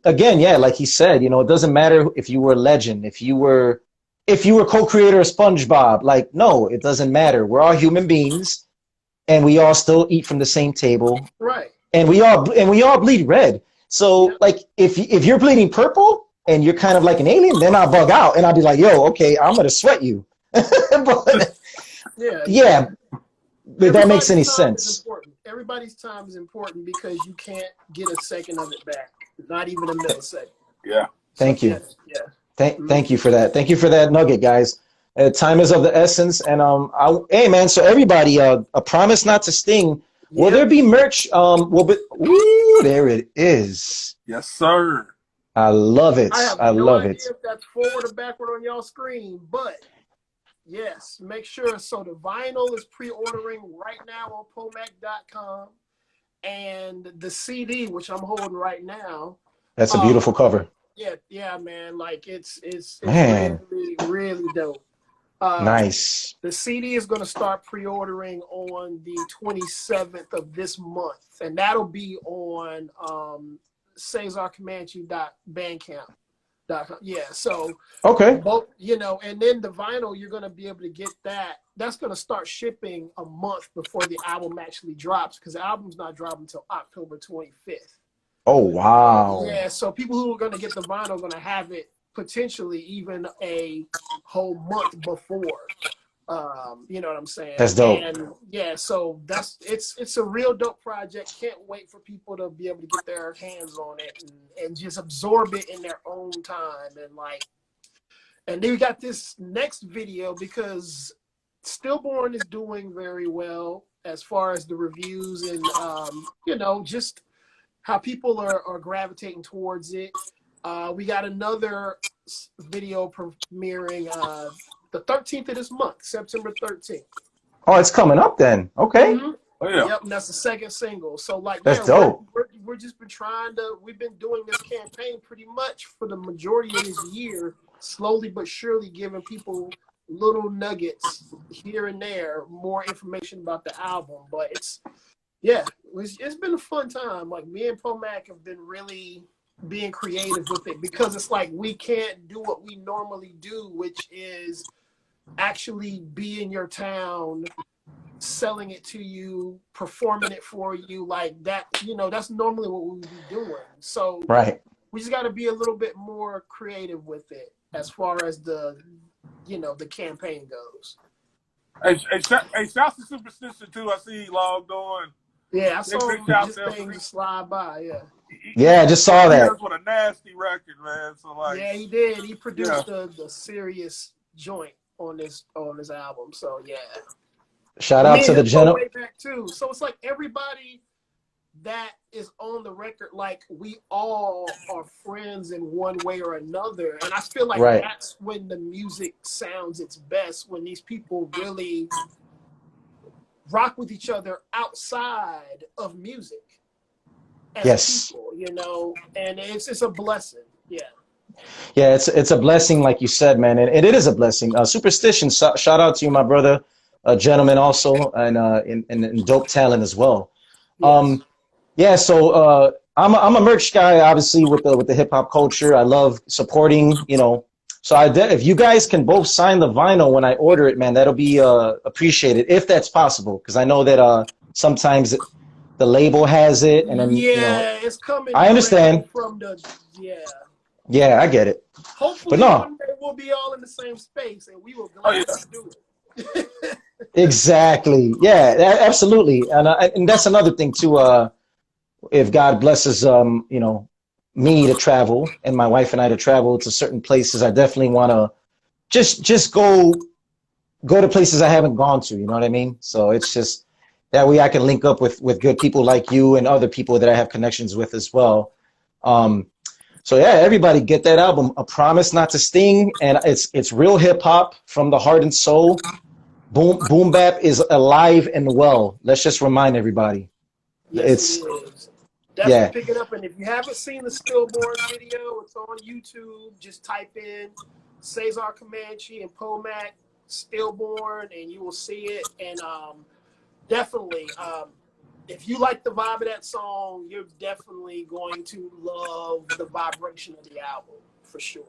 Again, yeah, like he said, you know, it doesn't matter if you were a legend, if you were co-creator of SpongeBob. Like, no, it doesn't matter. We're all human beings, and we all still eat from the same table. Right. And we all bleed red. So, like, if you're bleeding purple and you're kind of like an alien, then I'll bug out and I'll be like, yo, okay, I'm gonna sweat you. But, yeah, but that makes any sense. Everybody's time is important because you can't get a second of it back, not even a millisecond. Yeah. Thank you. Yeah. Thank you for that. Thank you for that nugget, guys. Time is of the essence, and hey, man. So everybody, a promise not to sting. Will there be merch? Ooh, there it is. Yes, sir. I love it. I love idea it. if that's forward or backward on y'all screen, but yes, make sure. So the vinyl is pre-ordering right now on poemac.com, and the CD, which I'm holding right now. That's a beautiful cover. Yeah, man. Like it's man. really, really dope. Nice. The CD is going to start pre-ordering on the 27th of this month, and that'll be on CesarComanche.bandcamp.com. Yeah, so okay. Both, you know, and then the vinyl, you're going to be able to get that. That's going to start shipping a month before the album actually drops, because the album's not dropping until October 25th. Oh, wow. Yeah, so people who are going to get the vinyl are going to have it potentially even a whole month before. You know what I'm saying? That's dope. And yeah, so it's a real dope project. Can't wait for people to be able to get their hands on it and just absorb it in their own time. And then we got this next video, because Stillborn is doing very well as far as the reviews and just how people are gravitating towards it. We got another video premiering the 13th of this month, September 13th. Oh, it's coming up then. Okay. Mm-hmm. Oh, yeah. Yep, and that's the second single. So that's dope. We're just been we've been doing this campaign pretty much for the majority of this year, slowly but surely giving people little nuggets here and there, more information about the album. But it's been a fun time. Like, me and Poe Mack have been really being creative with it, because it's like we can't do what we normally do, which is actually be in your town, selling it to you, performing it for you, like that. That's normally what we would be doing. So right, we just got to be a little bit more creative with it as far as the campaign goes. Hey, shouts to Superstition too. I see he logged on. Yeah, I saw Big this shout thing just slide by. Yeah, I just saw that. With a nasty record, man. So like, yeah, he did. He produced the serious joint on this album. So yeah. Shout out to the gentleman. Way back too. So it's like everybody that is on the record, like, we all are friends in one way or another. And I feel like that's when the music sounds its best, when these people really rock with each other outside of music. As people, and it's a blessing. Yeah. Yeah, it's a blessing, like you said, man. And it is a blessing. Superstition, shout out to you, my brother, a gentleman also, and dope talent as well. Yes. So I'm a merch guy, obviously, with the hip hop culture. I love supporting, So if you guys can both sign the vinyl when I order it, man, that'll be appreciated, if that's possible, because I know that sometimes the label has it, and then it's coming. I understand from the Yeah, I get it. Hopefully, but no. One day we'll be all in the same space, and we will gladly do it. Exactly. Yeah, absolutely. And that's another thing too. If God blesses, me to travel and my wife and I to travel to certain places, I definitely want to just go to places I haven't gone to. You know what I mean? So it's just that way I can link up with good people like you and other people that I have connections with as well. So yeah, everybody get that album, A Promise Not to Sting, and it's real hip hop from the heart and soul. Boom bap is alive and well. Let's just remind everybody. Yes, it is. Definitely pick it up, and if you haven't seen the Stillborn video, it's on YouTube. Just type in Cesar Comanche and Poe Mack Stillborn, and you will see it. And definitely, if you like the vibe of that song, you're definitely going to love the vibration of the album for sure.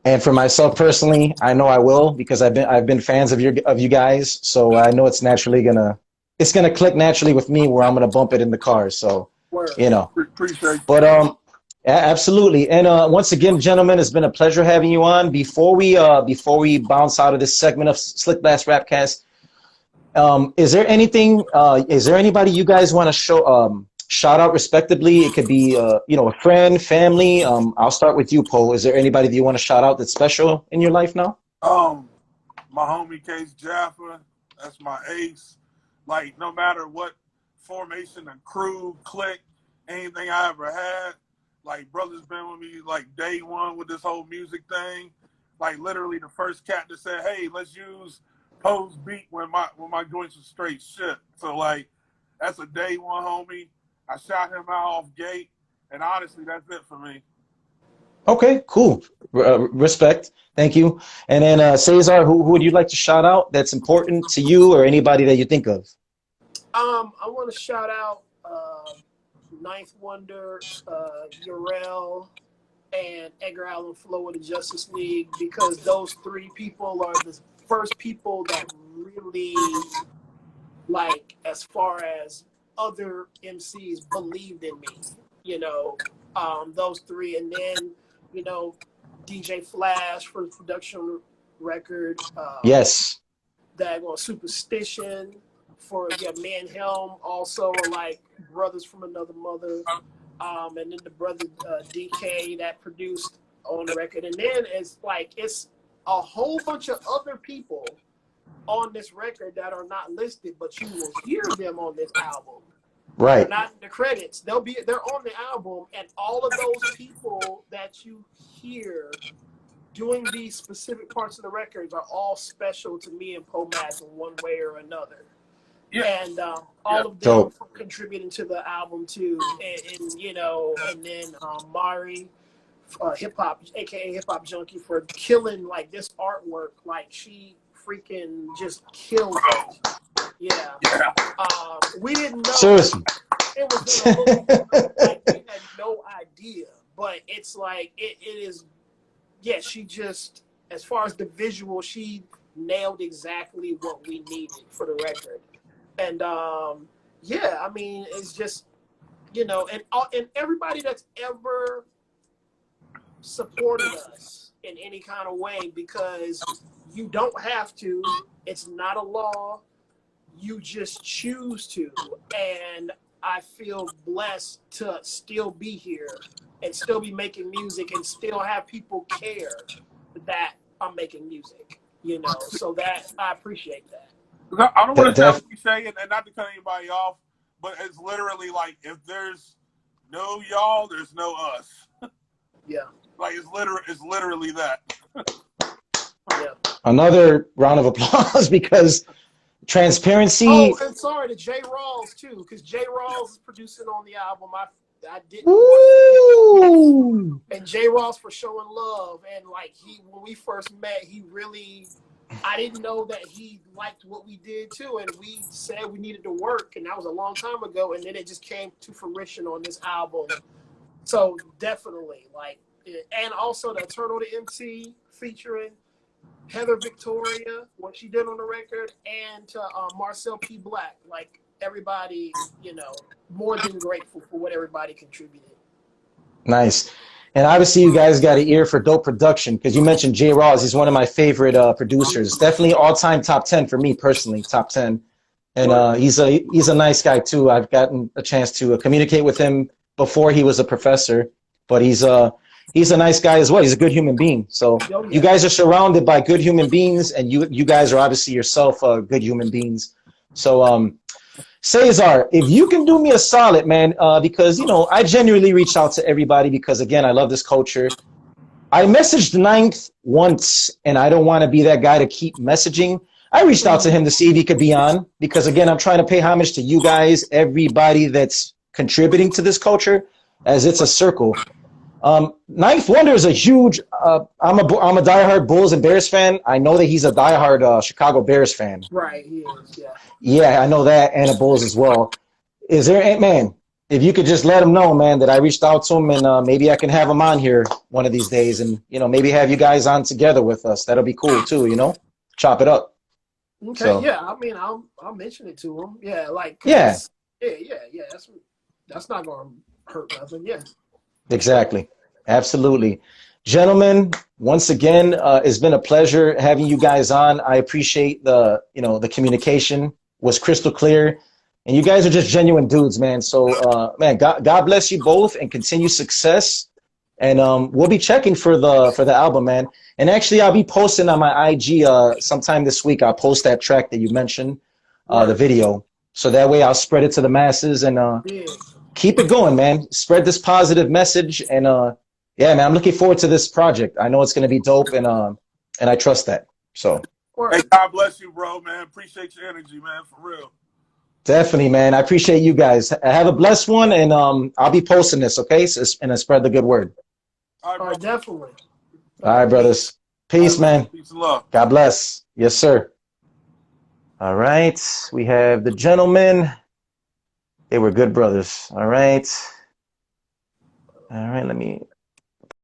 And for myself personally, I know I will, because I've been fans of you guys, so I know it's gonna click naturally with me, where I'm gonna bump it in the car. So Appreciate it. But absolutely. And once again, gentlemen, it's been a pleasure having you on. Before we bounce out of this segment of SlickBlast RapCast, is there anybody you guys want to shout out respectively? It could be a friend, family. I'll start with you, Poe. Is there anybody that you want to shout out that's special in your life now? My homie Case Jaffa, that's my ace. Like, no matter what formation and crew, clique, anything I ever had, like, brother's been with me like day one with this whole music thing. Like, literally the first cat that said, hey, let's use Poe's beat when my joints are straight shit. So like, that's a day one homie. I shot him out off gate, and honestly, that's it for me. Okay, cool. Respect. Thank you. And then Cesar, who would you like to shout out that's important to you, or anybody that you think of? I want to shout out Ninth Wonder, Urel, and Edgar Allan Flo of the Justice League, because those three people are the first people that really, like, as far as other MCs believed in me, those three. And then, DJ Flash for the production record. Yes. Daggone Superstition for Man Helm, also are like brothers from another mother. And then the brother DK that produced on the record. And then it's a whole bunch of other people on this record that are not listed, but you will hear them on this album. Right. They're not in the credits. They're on the album, and all of those people that you hear doing these specific parts of the records are all special to me and Poe Mack in one way or another. Yeah. And all of them contributing to the album too, and you know, and then Mari, hip hop, aka Hip Hop Junkie, for killing like this artwork. Like she freaking just killed it. Yeah. We didn't know. Seriously. It was gonna look like we had no idea, but it's like it is. Yeah, she just, as far as the visual, she nailed exactly what we needed for the record. And yeah, I mean, it's just, you know, and everybody that's ever supported us in any kind of way, because you don't have to. It's not a law. You just choose to. And I feel blessed to still be here and still be making music and still have people care that I'm making music, you know, so that I appreciate that. I don't want to sound cliche and not to cut anybody off, but it's literally like, if there's no y'all, there's no us. Yeah. Like it's literally that. Yeah. Another round of applause because transparency. Oh, and sorry to Jay Rawls too, because Jay Rawls is producing on the album. I didn't. Ooh. And Jay Rawls for showing love, and like when we first met, he really. I didn't know that he liked what we did too, and we said we needed to work, and that was a long time ago, and then it just came to fruition on this album. So definitely, like, and also the Eternal to MC featuring Heather Victoria, what she did on the record, and to Marcel P. Black, like everybody, you know, more than grateful for what everybody contributed. Nice. And obviously you guys got an ear for dope production, because you mentioned Jay Rawls. He's one of my favorite producers. Definitely all-time top 10 for me personally, top 10. And he's a nice guy too. I've gotten a chance to communicate with him before he was a professor, but he's a nice guy as well. He's a good human being. So you guys are surrounded by good human beings, and you guys are obviously yourself good human beings. So Cesar, if you can do me a solid, man, because, you know, I genuinely reached out to everybody because, again, I love this culture. I messaged Ninth once, and I don't want to be that guy to keep messaging. I reached out to him to see if he could be on because, again, I'm trying to pay homage to you guys, everybody that's contributing to this culture, as it's a circle. Ninth Wonder is a huge, I'm a diehard Bulls and Bears fan. I know that he's a diehard Chicago Bears fan. Right, he is, yeah. Yeah, I know that, and the Bulls as well. Is there, man, if you could just let him know, man, that I reached out to him, and maybe I can have him on here one of these days, and, you know, maybe have you guys on together with us. That'll be cool too, you know? Chop it up. Okay, So. yeah, I mean, I'll mention it to him. Yeah, like, Yeah. Yeah, that's not going to hurt nothing, yeah. Exactly. Absolutely. Gentlemen, once again, it's been a pleasure having you guys on. I appreciate the communication was crystal clear, and you guys are just genuine dudes, man. So, man, God bless you both and continue success. And we'll be checking for the album, man. And actually, I'll be posting on my IG sometime this week. I'll post that track that you mentioned, the video, so that way I'll spread it to the masses and keep it going, man. Spread this positive message, and yeah, man, I'm looking forward to this project. I know it's gonna be dope, and I trust that. So, hey, God bless you, bro, man. Appreciate your energy, man, for real. Definitely, man. I appreciate you guys. Have a blessed one, and I'll be posting this, okay? And I spread the good word. All right, definitely. All right, brothers. Peace, man. Peace and love. God bless. Yes, sir. All right, we have the gentlemen. They were good brothers. All right. Let me